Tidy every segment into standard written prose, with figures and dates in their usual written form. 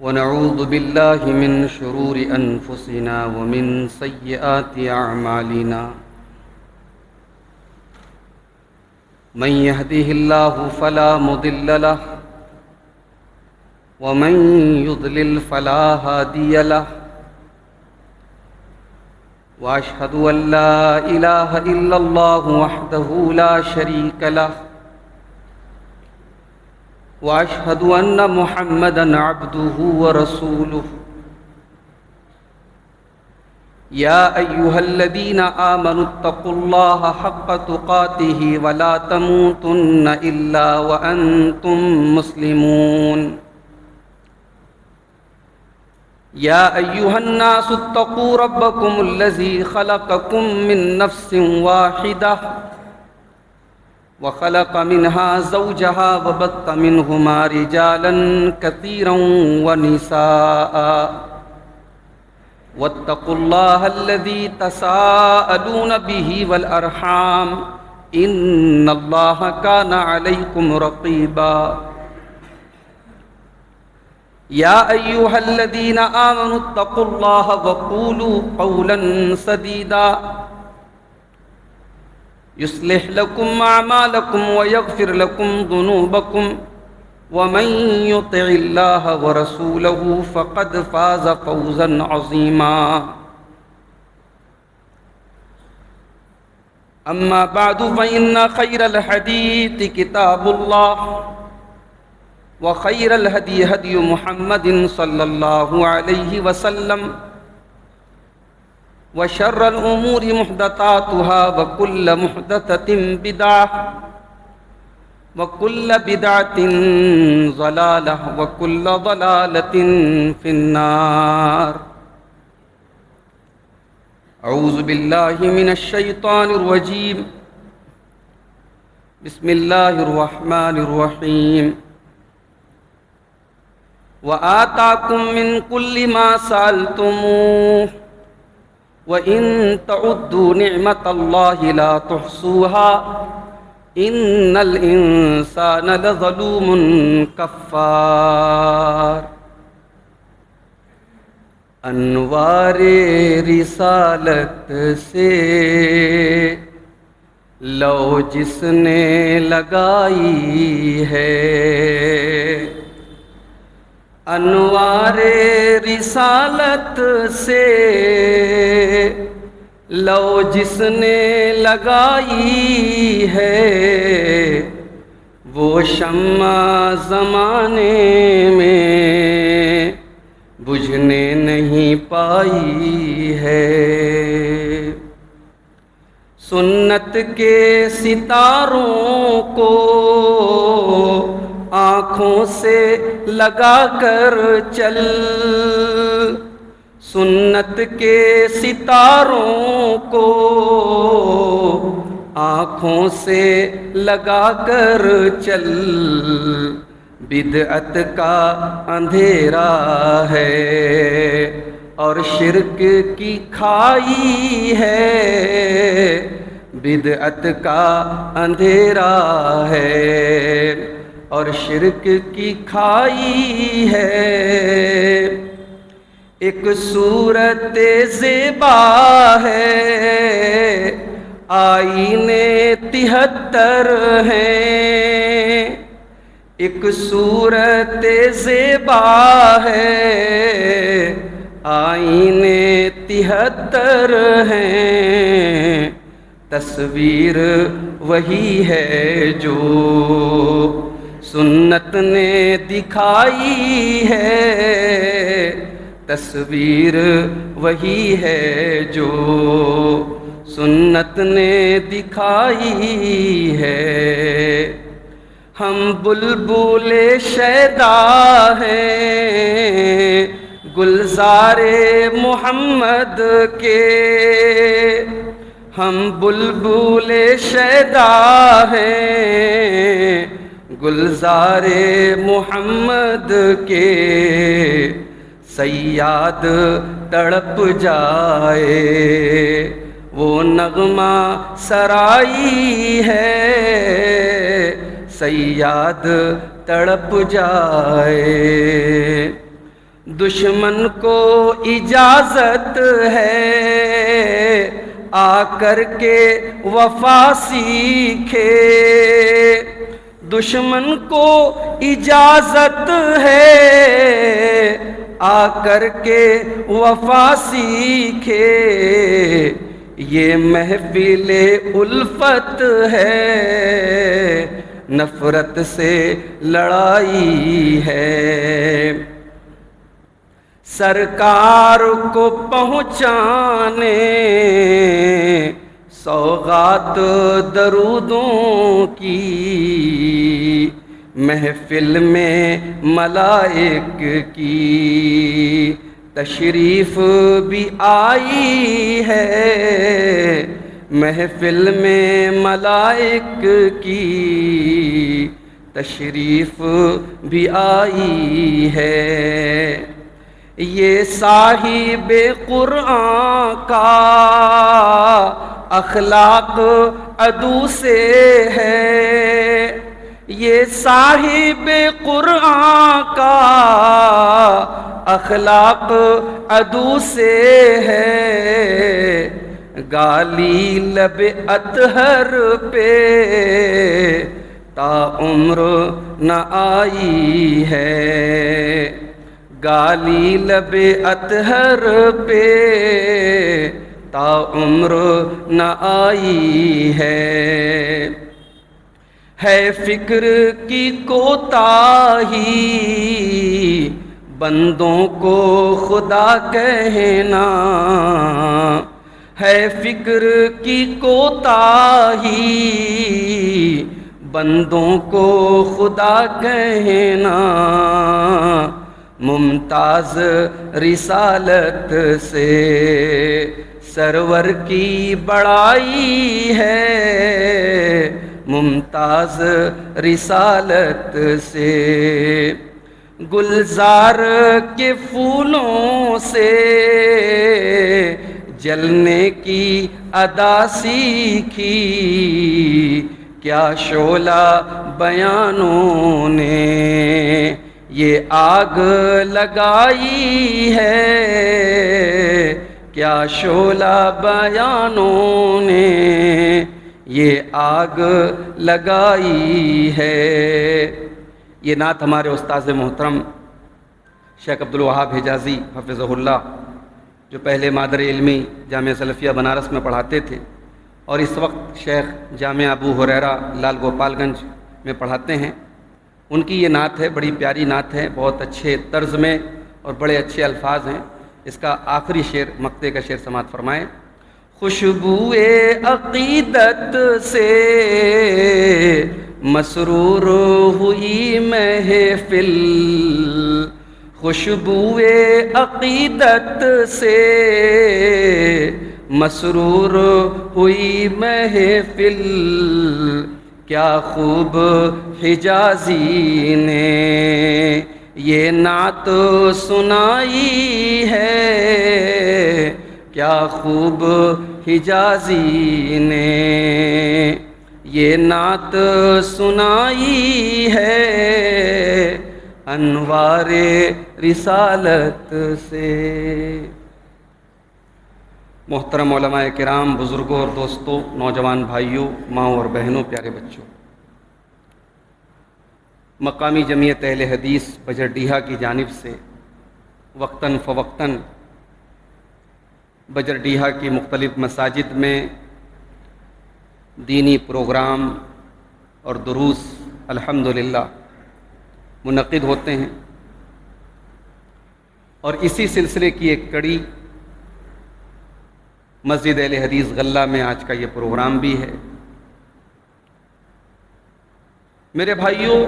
ونعوذ بالله من شرور أنفسنا ومن سيئات أعمالنا من يهده الله فلا مضل له ومن يضلل فلا هادي له وأشهد أن لا إله إلا الله وحده لا شريك له وأشهد أن محمدًا عبده ورسوله يا أيها الذين آمنوا اتقوا الله حق تقاته ولا تموتن إلا وأنتم مسلمون يا أيها الناس اتقوا ربكم الذي خلقكم من نفس واحدة وخلق منها زوجها وبث منهما رجالا كثيرا ونساء واتقوا الله الذي تساءلون به والأرحام إن الله كان عليكم رقيبا يا أيها الذين آمنوا اتقوا الله وقولوا قولا سديدا يصلح لكم أعمالكم ويغفر لكم ذنوبكم ومن يطع الله ورسوله فقد فاز فوزا عظيما أما بعد فإن خير الحديث كتاب الله وخير الهدي هدي محمد صلى الله عليه وسلم وشر الأمور محدثاتها وكل محدثة بدعة وكل بدعة ضلالة وكل ضلالة في النار أعوذ بالله من الشيطان الرجيم بسم الله الرحمن الرحيم وآتاكم من كل ما سألتموه وَإِن تَعُدُّوا نِعْمَةَ اللَّهِ لَا تُحْصُوهَا إِنَّ الْإِنسَانَ لَظَلُومٌ كَفَّارٌ انوار رسالت سے لو جس نے لگائی ہے انوار رسالت سے لو جس نے لگائی ہے وہ شمع زمانے میں بجھنے نہیں پائی ہے سنت کے ستاروں کو آنکھوں سے لگا کر چل سنت کے ستاروں کو آنکھوں سے لگا کر چل بدعت کا اندھیرا ہے اور شرک کی کھائی ہے بدعت کا اندھیرا ہے اور شرک کی کھائی ہے ایک صورت زیبا ہے آئینے 73 ہیں ایک صورت زیبا ہے آئینے 73 ہیں تصویر وہی ہے جو سنت نے دکھائی ہے تصویر وہی ہے جو سنت نے دکھائی ہے ہم بلبل شیدا ہیں گلزار محمد کے ہم بلبل شیدا ہیں گلزار محمد کے صیاد تڑپ جائے وہ نغمہ سرائی ہے صیاد تڑپ جائے دشمن کو اجازت ہے آ کر کے وفا سیکھے، دشمن کو اجازت ہے آ کر کے وفا سیکھے، یہ محفل الفت ہے نفرت سے لڑائی ہے، سرکار کو پہنچانے سوغات درودوں کی، محفل میں ملائک کی تشریف بھی آئی ہے، محفل میں ملائک کی تشریف بھی آئی ہے، یہ صاحب قرآن کا اخلاق عدو سے ہے، یہ صاحب قرآن کا اخلاق عدو سے ہے، گالی لب اطہر پہ تا عمر نہ آئی ہے، گالی لب اطہر پہ تا عمر نہ آئی ہے فکر کی کوتاہی بندوں کو خدا کہنا، ہے فکر کی کوتاہی بندوں کو خدا کہنا، ممتاز رسالت سے سرور کی بڑائی ہے، ممتاز رسالت سے گلزار کے پھولوں سے جلنے کی ادا سیکھی، کیا شعلہ بیانوں نے یہ آگ لگائی ہے، کیا شعلہ بیانوں نے یہ آگ لگائی ہے۔ یہ نعت ہمارے استاذ محترم شیخ عبدالوہاب حجازی حفظہ اللہ، جو پہلے مادر علمی جامعہ سلفیہ بنارس میں پڑھاتے تھے اور اس وقت شیخ جامعہ ابو ہریرہ لال گوپال گنج میں پڑھاتے ہیں، ان کی یہ نعت ہے، بڑی پیاری نعت ہے، بہت اچھے طرز میں اور بڑے اچھے الفاظ ہیں۔ اس کا آخری شعر مقطع کا شعر سماعت فرمائیں۔ خوشبوئے عقیدت سے مسرور ہوئی محفل، خوشبوئے عقیدت سے مسرور ہوئی محفل، کیا خوب حجازی نے یہ نعت سنائی ہے، کیا خوب حجازی نے یہ نعت سنائی ہے، انوار رسالت سے۔ محترم علماء کرام، بزرگوں اور دوستوں، نوجوان بھائیوں، ماؤں اور بہنوں، پیارے بچوں، مقامی جمعیت اہل حدیث بجرڈیہہ کی جانب سے وقتاً فوقتاً بجرڈیہہ کی مختلف مساجد میں دینی پروگرام اور دروس الحمدللہ منعقد ہوتے ہیں، اور اسی سلسلے کی ایک کڑی مسجد اہل حدیث غلہ میں آج کا یہ پروگرام بھی ہے۔ میرے بھائیوں،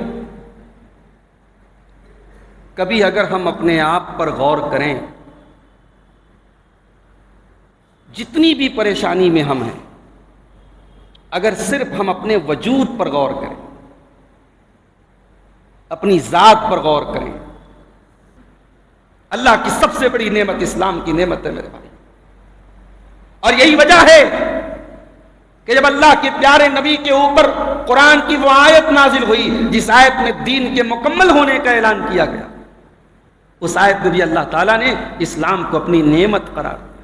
کبھی اگر ہم اپنے آپ پر غور کریں، جتنی بھی پریشانی میں ہم ہیں، اگر صرف ہم اپنے وجود پر غور کریں، اپنی ذات پر غور کریں، اللہ کی سب سے بڑی نعمت اسلام کی نعمت ہے میرے بھائی، اور یہی وجہ ہے کہ جب اللہ کے پیارے نبی کے اوپر قرآن کی وہ آیت نازل ہوئی جس آیت میں دین کے مکمل ہونے کا اعلان کیا گیا، اس آیت میں بھی اللہ تعالیٰ نے اسلام کو اپنی نعمت قرار دیا.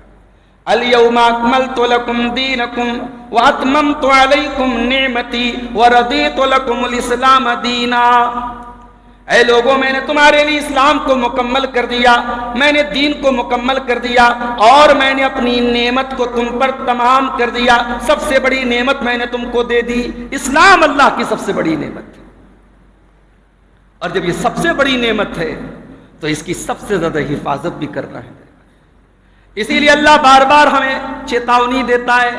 الیوم اکملت لکم دینکم واتممت علیکم نعمتی ورضیت لکم الاسلام دینا. اے لوگوں، میں نے تمہارے لیے اسلام کو مکمل کر دیا، میں نے دین کو مکمل کر دیا، اور میں نے اپنی نعمت کو تم پر تمام کر دیا. سب سے بڑی نعمت میں نے تم کو دے دی. اسلام اللہ کی سب سے بڑی نعمت ہے، اور جب یہ سب سے بڑی نعمت ہے تو اس کی سب سے زیادہ حفاظت بھی کرنا ہے. اسی لیے اللہ بار بار ہمیں چیتاونی دیتا ہے،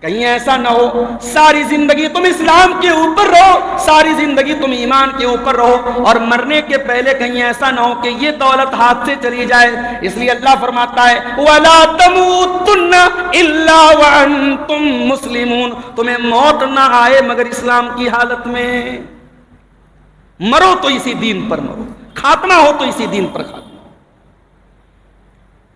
کہیں ایسا نہ ہو ساری زندگی تم اسلام کے اوپر رہو، ساری زندگی تم ایمان کے اوپر رہو، اور مرنے کے پہلے کہیں ایسا نہ ہو کہ یہ دولت ہاتھ سے چلی جائے. اس لیے اللہ فرماتا ہے وَلَا تَمُوتُنَّ إِلَّا وَأَنْتُمْ مُسْلِمُونَ. تمہیں موت نہ آئے مگر اسلام کی حالت میں. مرو تو اسی دین پر مرو، خاتمہ ہو تو اسی دین پر خاتمہ.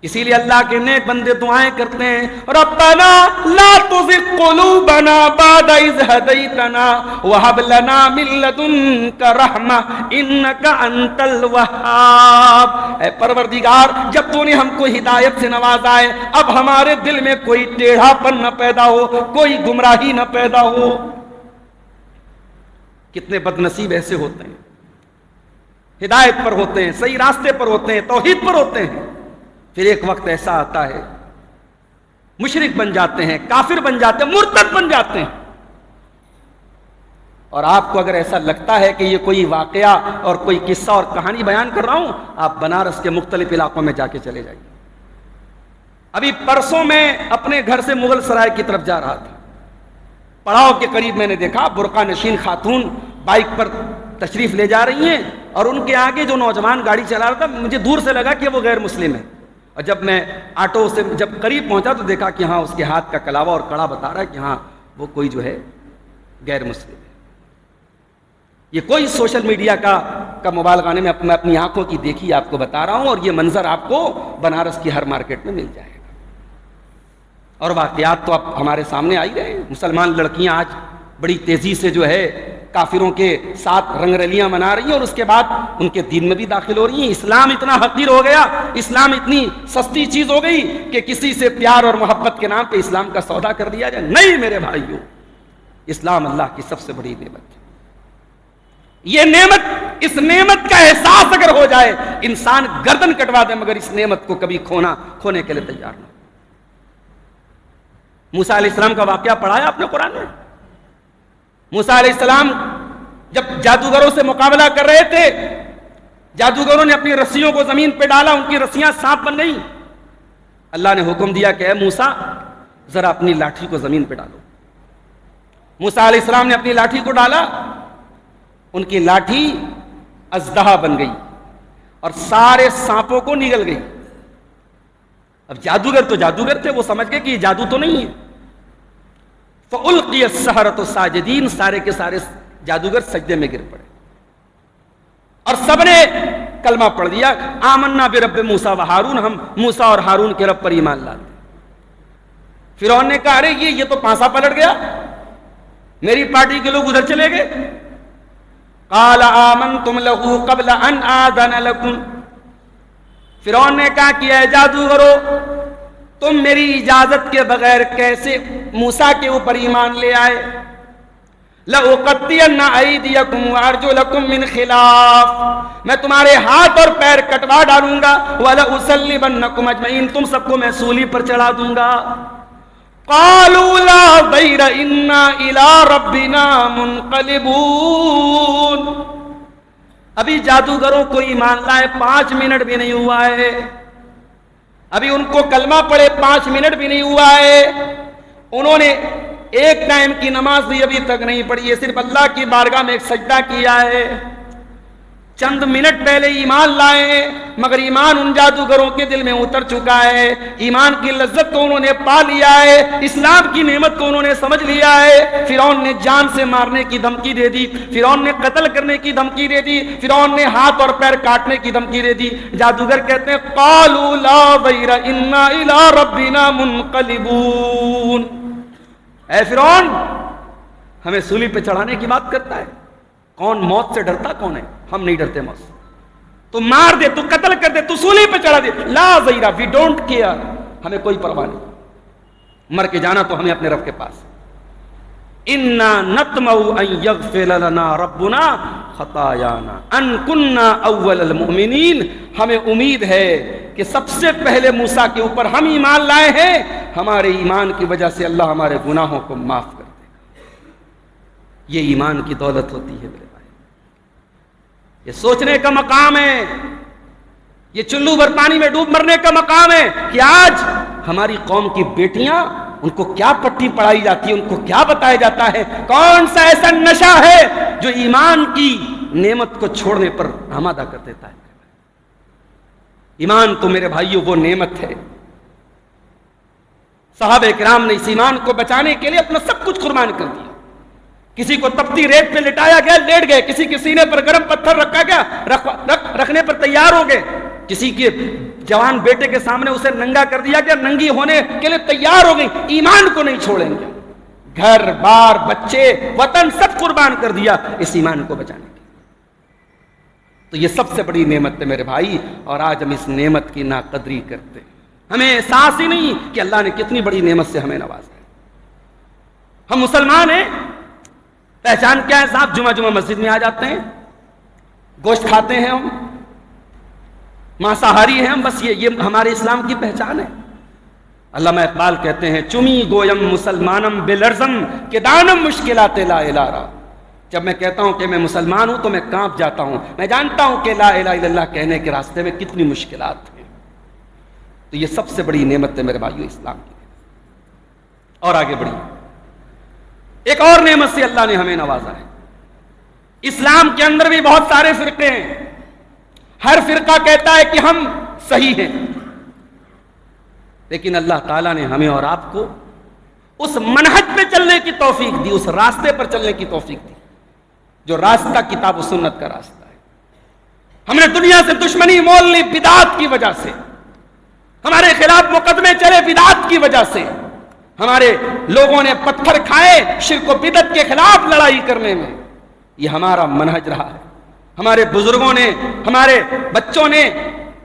اسی لیے اللہ کے نیک بندے دعائیں کرتے ہیں، ربنا لا تزغ قلوبنا بعد اذ ہدیتنا وہب لنا من لدنک رحمہ انک انت الوہاب. اے پروردگار، جب تو نے ہم کو ہدایت سے نوازا ہے، اب ہمارے دل میں کوئی ٹیڑھا پن نہ پیدا ہو، کوئی گمراہی نہ پیدا ہو. کتنے بد نصیب ایسے ہوتے ہیں، ہدایت پر ہوتے ہیں، صحیح راستے پر ہوتے ہیں، توحید پر ہوتے ہیں، پھر ایک وقت ایسا آتا ہے مشرک بن جاتے ہیں، کافر بن جاتے ہیں، مرتد بن جاتے ہیں. اور آپ کو اگر ایسا لگتا ہے کہ یہ کوئی واقعہ اور کوئی قصہ اور کہانی بیان کر رہا ہوں، آپ بنارس کے مختلف علاقوں میں جا کے چلے جائیے. ابھی پرسوں میں اپنے گھر سے مغل سرائے کی طرف جا رہا تھا، پڑاؤ کے قریب میں نے دیکھا برقع نشین خاتون بائک پر تشریف لے جا رہی ہیں، اور ان کے آگے جو نوجوان گاڑی چلا رہا تھا، مجھے دور سے لگا کہ وہ غیر مسلم ہے. اور جب میں آٹو سے جب قریب پہنچا تو دیکھا کہ ہاں اس کے ہاتھ کا کلاوہ اور کڑا بتا رہا ہے کہ ہاں وہ کوئی جو ہے غیر مسلم ہے. یہ کوئی سوشل میڈیا کا مبالغہ نہیں، میں اپنی آنکھوں کی دیکھی آپ کو بتا رہا ہوں، اور یہ منظر آپ کو بنارس کی ہر مارکیٹ میں مل جائے گا. اور واقعات تو اب ہمارے سامنے آ ہی رہے ہیں. مسلمان لڑکیاں آج بڑی تیزی سے جو ہے کافروں کے ساتھ رنگ رلیاں منا رہی ہیں، اور اس کے بعد ان کے دین میں بھی داخل ہو رہی ہیں. اسلام اتنا حقیر ہو گیا، اسلام اتنی سستی چیز ہو گئی کہ کسی سے پیار اور محبت کے نام پہ اسلام کا سودا کر دیا جائے. نہیں میرے بھائیوں، اسلام اللہ کی سب سے بڑی نعمت ہے. یہ نعمت، اس نعمت کا احساس اگر ہو جائے، انسان گردن کٹوا دے مگر اس نعمت کو کبھی کھونے کے لیے تیار نہ. موسیٰ علیہ السلام کا واقعہ پڑھا ہے آپ نے قرآن میں؟ موسیٰ علیہ السلام جب جادوگروں سے مقابلہ کر رہے تھے، جادوگروں نے اپنی رسیوں کو زمین پہ ڈالا، ان کی رسیاں سانپ بن گئیں. اللہ نے حکم دیا کہ اے موسیٰ ذرا اپنی لاٹھی کو زمین پہ ڈالو. موسیٰ علیہ السلام نے اپنی لاٹھی کو ڈالا، ان کی لاٹھی اژدہا بن گئی اور سارے سانپوں کو نگل گئی. اب جادوگر تو جادوگر تھے، وہ سمجھ گئے کہ یہ جادو تو نہیں ہے. فَأُلْقِيَ السَّحَرَةُ سَاجِدِينَ، سارے کے سارے جادوگر سجدے میں گر پڑے، اور سب نے کلمہ پڑھ دیا، آمنا برب موسیٰ و ہارون، ہم موسیٰ اور ہارون کے رب پر ایمان لاتے. فرعون نے کہا ارے یہ تو پانسا پلٹ گیا، میری پارٹی کے لوگ ادھر چلے گئے. قال آمنتم له قبل ان آذن لكم، فرعون نے کہا کہ اے جادوگرو، تم میری اجازت کے بغیر کیسے موسیٰ کے اوپر ایمان لے آئے؟ لَأُقَطِّعَنَّ أَيْدِيَكُمْ وَأَرْجُلَكُمْ مِنْ خِلَافٍ، میں تمہارے ہاتھ اور پیر کٹوا ڈالوں گا. وَلَأُصَلِّبَنَّكُمْ أَجْمَعِينَ، تم سب کو میں سولی پر چڑھا دوں گا. قَالُوا لَا ضَيْرَ إِنَّا إِلَىٰ رَبِّنَا مُنْقَلِبُونَ. ابھی جادوگروں کو ایمان لائے 5 منٹ بھی نہیں ہوا ہے، ابھی ان کو کلمہ پڑھے 5 منٹ بھی نہیں ہوا ہے، انہوں نے ایک ٹائم کی نماز بھی ابھی تک نہیں پڑھی ہے، صرف اللہ کی بارگاہ میں ایک سجدہ کیا ہے. چند منٹ پہلے ایمان لائے ہیں، مگر ایمان ان جادوگروں کے دل میں اتر چکا ہے. ایمان کی لذت کو انہوں نے پا لیا ہے، اسلام کی نعمت کو انہوں نے سمجھ لیا ہے. فرعون نے جان سے مارنے کی دھمکی دے دی، فرعون نے قتل کرنے کی دھمکی دے دی، فرعون نے ہاتھ اور پیر کاٹنے کی دھمکی دے دی. جادوگر کہتے ہیں قالوا لا ضیر انا الی ربنا منقلبون. اے فرعون، ہمیں سولی پہ چڑھانے کی بات کرتا ہے؟ کون موت سے ڈرتا کون ہے؟ ہم نہیں ڈرتے موت سے. تو مار دے، تو قتل کر دے، تو سولی پہ چڑھا دے، لا ضیرہ، وی ڈونٹ کیئر، ہمیں کوئی پرواہ نہیں، مر کے جانا تو ہمیں اپنے رب کے پاس۔ انا نطمع ان یغفر لنا ربنا خطایانا ان کنا اول المؤمنین، ہمیں امید ہے کہ سب سے پہلے موسیٰ کے اوپر ہم ایمان لائے ہیں، ہمارے ایمان کی وجہ سے اللہ ہمارے گناہوں کو معاف کر دے گا۔ یہ ایمان کی دولت ہوتی ہے میرے بھائی، یہ سوچنے کا مقام ہے، یہ چلو بھر پانی میں ڈوب مرنے کا مقام ہے کہ آج ہماری قوم کی بیٹیاں، ان کو کیا پٹی پڑھائی جاتی ہے، ان کو کیا بتایا جاتا ہے، کون سا ایسا نشہ ہے جو ایمان کی نعمت کو چھوڑنے پر آمادہ کر دیتا ہے۔ ایمان تو میرے بھائیوں وہ نعمت ہے، صحابہ کرام نے اس ایمان کو بچانے کے لیے اپنا سب کچھ قربان کر دیا۔ کسی کو تپتی ریت پہ لٹایا گیا، لیٹ گئے، کسی کے سینے پر گرم پتھر رکھا گیا، رکھنے پر تیار ہو گئے، کسی کے جوان بیٹے کے سامنے اسے ننگا کر دیا گیا، ننگی ہونے کے لیے تیار ہو گئی، ایمان کو نہیں چھوڑیں گے، گھر بار بچے وطن سب قربان کر دیا اس ایمان کو بچانے کے لیے۔ تو یہ سب سے بڑی نعمت ہے میرے بھائی، اور آج ہم اس نعمت کی ناقدری کرتے ہیں، ہمیں احساس ہی نہیں کہ اللہ نے کتنی بڑی نعمت سے ہمیں نوازا ہے۔ ہم مسلمان ہیں، پہچان کیا ہے صاحب؟ جمعہ مسجد میں آ جاتے ہیں، گوشت کھاتے ہیں، ہم مانساہاری ہیں ہم، بس یہ ہمارے اسلام کی پہچان ہے۔ علامہ اقبال کہتے ہیں چمی گویم مسلمانم بلرزم کہ دانم مشکلات لا الہ، جب میں کہتا ہوں کہ میں مسلمان ہوں تو میں کانپ جاتا ہوں، میں جانتا ہوں کہ لا الہ الا اللہ کہنے کے راستے میں کتنی مشکلات ہیں۔ تو یہ سب سے بڑی نعمت ہے میرے بھائیو اسلام کی۔ اور آگے بڑھی ایک اور نعمت سے اللہ نے ہمیں نوازا ہے۔ اسلام کے اندر بھی بہت سارے فرقے ہیں، ہر فرقہ کہتا ہے کہ ہم صحیح ہیں، لیکن اللہ تعالیٰ نے ہمیں اور آپ کو اس منہج پہ چلنے کی توفیق دی، اس راستے پر چلنے کی توفیق دی جو راستہ کتاب و سنت کا راستہ ہے۔ ہم نے دنیا سے دشمنی مول لی بدعات کی وجہ سے، ہمارے خلاف مقدمے چلے بدعات کی وجہ سے، ہمارے لوگوں نے پتھر کھائے شرک و بدعت کے خلاف لڑائی کرنے میں، یہ ہمارا منہج رہا ہے۔ ہمارے بزرگوں نے، ہمارے بچوں نے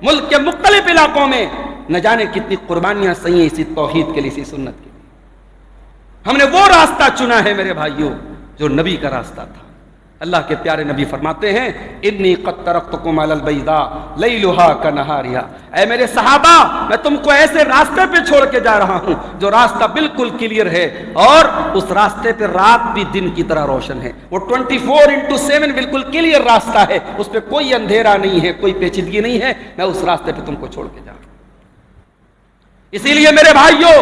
ملک کے مختلف علاقوں میں نہ جانے کتنی قربانیاں سہی ہیں اسی توحید کے لیے، اسی سنت کے لیے۔ ہم نے وہ راستہ چنا ہے میرے بھائیوں جو نبی کا راستہ تھا۔ اللہ کے پیارے نبی فرماتے ہیں انی قد ترکتکم علی البیضاء لیلھا کنہارھا، اے میرے صحابہ میں تم کو ایسے راستے پہ چھوڑ کے جا رہا ہوں جو راستہ بالکل کلیئر ہے، اور اس راستے پہ رات بھی دن کی طرح روشن ہے، وہ 24/7 بالکل کلیئر راستہ ہے، اس پہ کوئی اندھیرا نہیں ہے، کوئی پیچیدگی نہیں ہے، میں اس راستے پہ تم کو چھوڑ کے جا رہا ہوں۔ اسی لیے میرے بھائیوں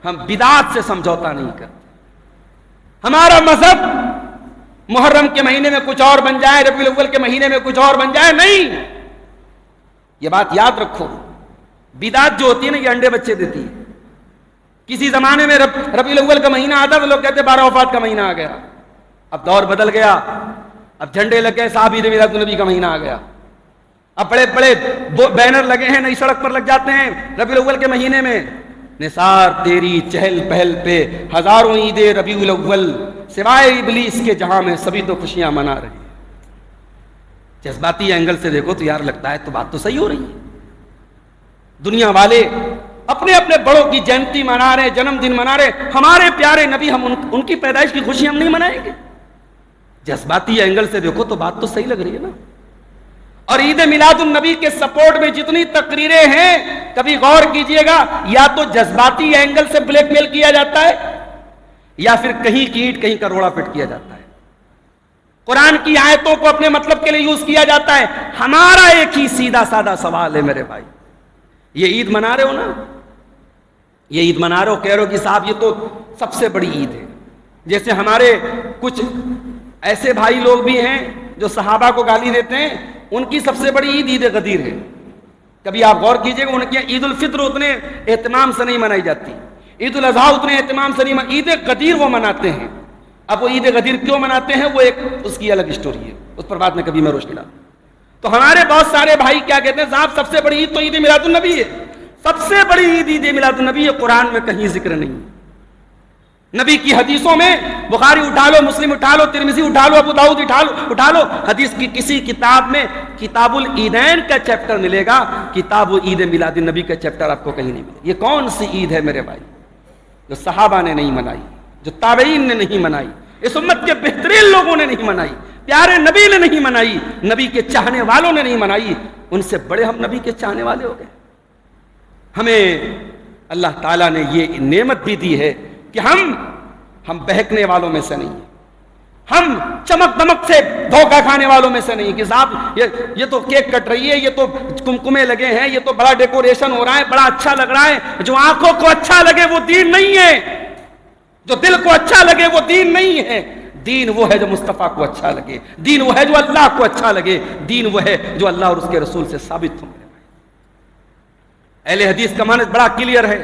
ہم بدعات سے سمجھوتا نہیں کرتے۔ ہمارا مذہب محرم کے مہینے میں کچھ اور بن جائے، ربیع الاول کے مہینے میں کچھ اور بن جائے، نہیں، یہ بات یاد رکھو۔ بدعت جو ہوتی ہے نا یہ انڈے بچے دیتی ہے۔ کسی زمانے میں ربیع الاول کا مہینہ آتا تو لوگ کہتے 12 وفات کا مہینہ آ گیا، اب دور بدل گیا، اب جھنڈے لگ گئے صاحب عید میلاد النبی کا مہینہ آ گیا، اب بڑے بڑے بینر لگے ہیں نئی سڑک پر لگ جاتے ہیں ربیع الاول کے مہینے میں، نثار تیری چہل پہل پہ ہزاروں عید ربیع الاول سوائے ابلیس کے جہاں میں سبھی تو خوشیاں منا رہے ہیں۔ جذباتی اینگل سے دیکھو تو یار لگتا ہے تو بات تو صحیح ہو رہی ہے، دنیا والے اپنے اپنے بڑوں کی جینتی منا رہے، جنم دن منا رہے، ہمارے پیارے نبی ہم ان کی پیدائش کی خوشی ہم نہیں منائیں گے؟ جذباتی اینگل سے دیکھو تو بات تو صحیح لگ رہی ہے نا۔ اور عید میلاد النبی کے سپورٹ میں جتنی تقریریں ہیں کبھی غور کیجئے گا، یا تو جذباتی اینگل سے بلیک میل کیا جاتا ہے یا پھر کہیں کی اینٹ کہیں کا روڑا فٹ کیا جاتا ہے، قرآن کی آیتوں کو اپنے مطلب کے لیے یوز کیا جاتا ہے۔ ہمارا ایک ہی سیدھا سادہ سوال ہے میرے بھائی، یہ عید منا رہے ہو نا، یہ عید منا رہے ہو، کہہ رہے ہو کہ صاحب یہ تو سب سے بڑی عید ہے، جیسے ہمارے کچھ ایسے بھائی لوگ بھی ہیں جو صحابہ کو گالی دیتے ہیں، ان کی سب سے بڑی عید عید غدیر ہے۔ کبھی آپ غور کیجئے گا ان کی عید الفطر اتنے اہتمام سے نہیں منائی جاتی، عید الاضحیٰ اتنے اہتمام سے نہیں، عید غدیر وہ مناتے ہیں۔ اب وہ عید غدیر کیوں مناتے ہیں وہ ایک اس کی الگ اسٹوری ہے، اس پر بعد میں کبھی میں روشنی ڈالوں۔ تو ہمارے بہت سارے بھائی کیا کہتے ہیں صاحب سب سے بڑی عید تو عید میلاد النبی ہے، سب سے بڑی عید عید میلاد النبی ہے، قرآن میں کہیں ذکر نہیں ہے۔ نبی کی حدیثوں میں بخاری اٹھا لو، مسلم اٹھا لو، ترمذی اٹھا لو، ابو داؤد اٹھا لو، حدیث کی کسی کتاب میں کتاب العیدین کا چیپٹر ملے گا، کتاب عید میلاد النبی کا چیپٹر آپ کو کہیں نہیں ملے گا۔ یہ کون سی عید ہے میرے بھائی؟ جو صحابہ نے نہیں منائی، جو تابعین نے نہیں منائی، اس امت کے بہترین لوگوں نے نہیں منائی، پیارے نبی نے نہیں منائی، نبی کے چاہنے والوں نے نہیں منائی، ان سے بڑے ہم نبی کے چاہنے والے ہو گئے۔ ہمیں اللہ تعالیٰ نے یہ نعمت بھی دی ہے کہ ہم بہکنے والوں میں سے نہیں ہیں، ہم چمک دمک سے دھوکہ کھانے والوں میں سے نہیں کہ صاحب یہ تو کیک کٹ رہی ہے، یہ تو کمکمے لگے ہیں، یہ تو بڑا ڈیکوریشن ہو رہا ہے، بڑا اچھا لگ رہا ہے۔ جو آنکھوں کو اچھا لگے وہ دین نہیں ہے، جو دل کو اچھا لگے وہ دین نہیں ہے۔ دین وہ ہے جو مصطفیٰ کو اچھا لگے، دین وہ ہے جو اللہ کو اچھا لگے، دین وہ ہے جو اللہ اور اس کے رسول سے ثابت ہو۔ اہل حدیث کا معنی بڑا کلیئر ہے،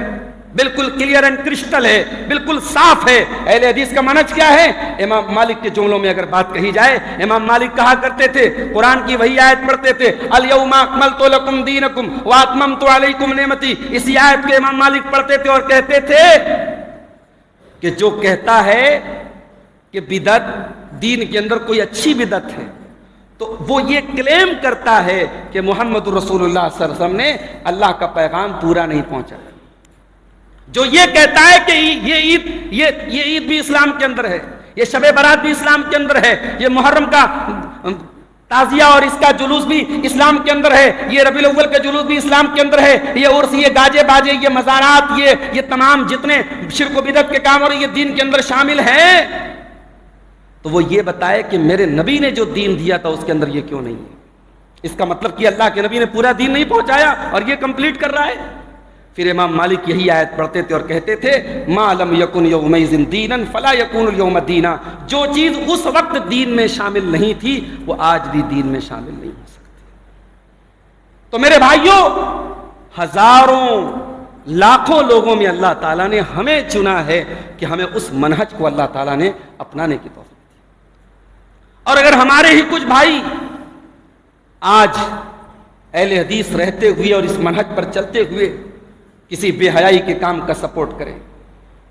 بالکل کلیئر اینڈ کرسٹل ہے، بالکل صاف ہے۔ اہل حدیث کا معنی کیا ہے؟ امام مالک کے جملوں میں اگر بات کہی جائے، امام مالک کہا کرتے تھے، قرآن کی وہی آیت پڑھتے تھے، الیوم اکملت لکم دینکم واتممت علیکم نعمتی، اسی آیت کے امام مالک پڑھتے تھے اور کہتے تھے کہ جو کہتا ہے کہ بدعت دین کے اندر کوئی اچھی بدعت ہے تو وہ یہ کلیم کرتا ہے کہ محمد رسول اللہ صلی اللہ علیہ وسلم نے اللہ کا پیغام پورا نہیں پہنچا۔ جو یہ کہتا ہے کہ یہ عید بھی اسلام کے اندر ہے، یہ شب برات بھی اسلام کے اندر ہے، یہ محرم کا تعزیہ اور اس کا جلوس بھی اسلام کے اندر ہے، یہ ربیع الاول کا جلوس بھی اسلام کے اندر ہے، یہ عرس، یہ گاجے باجے، یہ مزارات، یہ تمام جتنے شرک و بدعت کے کام اور یہ دین کے اندر شامل ہیں، تو وہ یہ بتائے کہ میرے نبی نے جو دین دیا تھا اس کے اندر یہ کیوں نہیں ہے۔ اس کا مطلب کہ اللہ کے نبی نے پورا دین نہیں پہنچایا اور یہ کمپلیٹ کر رہا ہے۔ پھر امام مالک یہی آیت پڑھتے تھے اور کہتے تھے ما لم یکن یومئذ دینا فلا یکون اليوم دینا، جو چیز اس وقت دین میں شامل نہیں تھی وہ آج بھی دین میں شامل نہیں ہو سکتی۔ تو میرے بھائیوں، ہزاروں لاکھوں لوگوں میں اللہ تعالیٰ نے ہمیں چنا ہے کہ ہمیں اس منہج کو اللہ تعالیٰ نے اپنانے کی توفیق دی۔ اور اگر ہمارے ہی کچھ بھائی آج اہل حدیث رہتے ہوئے اور اس منہج پر چلتے ہوئے کسی بے حیائی کے کام کا سپورٹ کریں،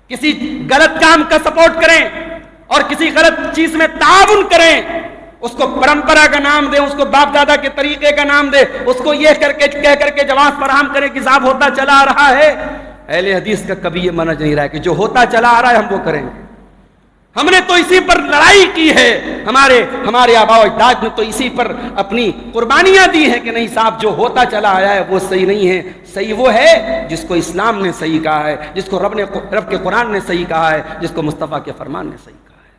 کسی غلط کام کا سپورٹ کریں اور کسی غلط چیز میں تعاون کریں، اس کو پرمپرا کا نام دیں، اس کو باپ دادا کے طریقے کا نام دیں، اس کو یہ کہہ کر کے جواز فراہم کریں کہ صاحب ہوتا چلا آ رہا ہے، اہل حدیث کا کبھی یہ منہج نہیں رہا ہے کہ جو ہوتا چلا آ رہا ہے ہم وہ کریں گے۔ ہم نے تو اسی پر لڑائی کی ہے، ہمارے آباء و اجداد نے تو اسی پر اپنی قربانیاں دی ہیں کہ نہیں صاحب جو ہوتا چلا آیا ہے وہ صحیح نہیں ہے، صحیح وہ ہے جس کو اسلام نے صحیح کہا ہے، جس کو رب کے قرآن نے صحیح کہا ہے، جس کو مصطفیٰ کے فرمان نے صحیح کہا ہے۔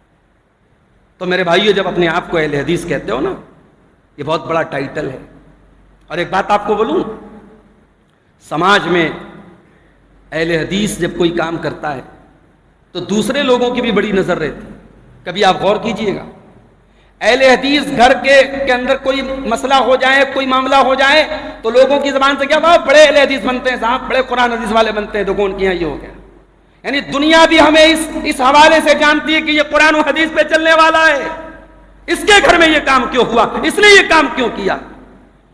تو میرے بھائیو، جب اپنے آپ کو اہل حدیث کہتے ہو نا، یہ بہت بڑا ٹائٹل ہے۔ اور ایک بات آپ کو بولوں، سماج میں اہل حدیث جب کوئی کام کرتا ہے تو دوسرے لوگوں کی بھی بڑی نظر رہتی ہے۔ کبھی آپ غور کیجئے گا، اہل حدیث گھر کے اندر کوئی مسئلہ ہو جائے، کوئی معاملہ ہو جائے تو لوگوں کی زبان سے کیا بات، بڑے اہل حدیث بنتے ہیں صاحب، بڑے قرآن حدیث والے بنتے ہیں، تو کون کیا یہ ہو گیا۔ یعنی دنیا بھی ہمیں اس حوالے سے جانتی ہے کہ یہ قرآن و حدیث پہ چلنے والا ہے، اس کے گھر میں یہ کام کیوں ہوا، اس نے یہ کام کیوں کیا۔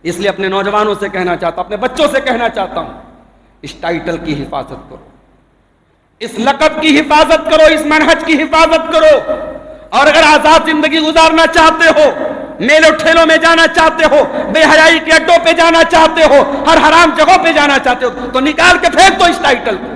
اس لیے اپنے نوجوانوں سے کہنا چاہتا ہوں، اپنے بچوں سے کہنا چاہتا ہوں، اس ٹائٹل کی حفاظت کرو، اس لقب کی حفاظت کرو، اس منہج کی حفاظت کرو۔ اور اگر آزاد زندگی گزارنا چاہتے ہو، میلوں ٹھیلوں میں جانا چاہتے ہو، بے حیائی کے اڈوں پہ جانا چاہتے ہو، ہر حرام جگہوں پہ جانا چاہتے ہو، تو نکال کے پھینک دو اس ٹائٹل کو۔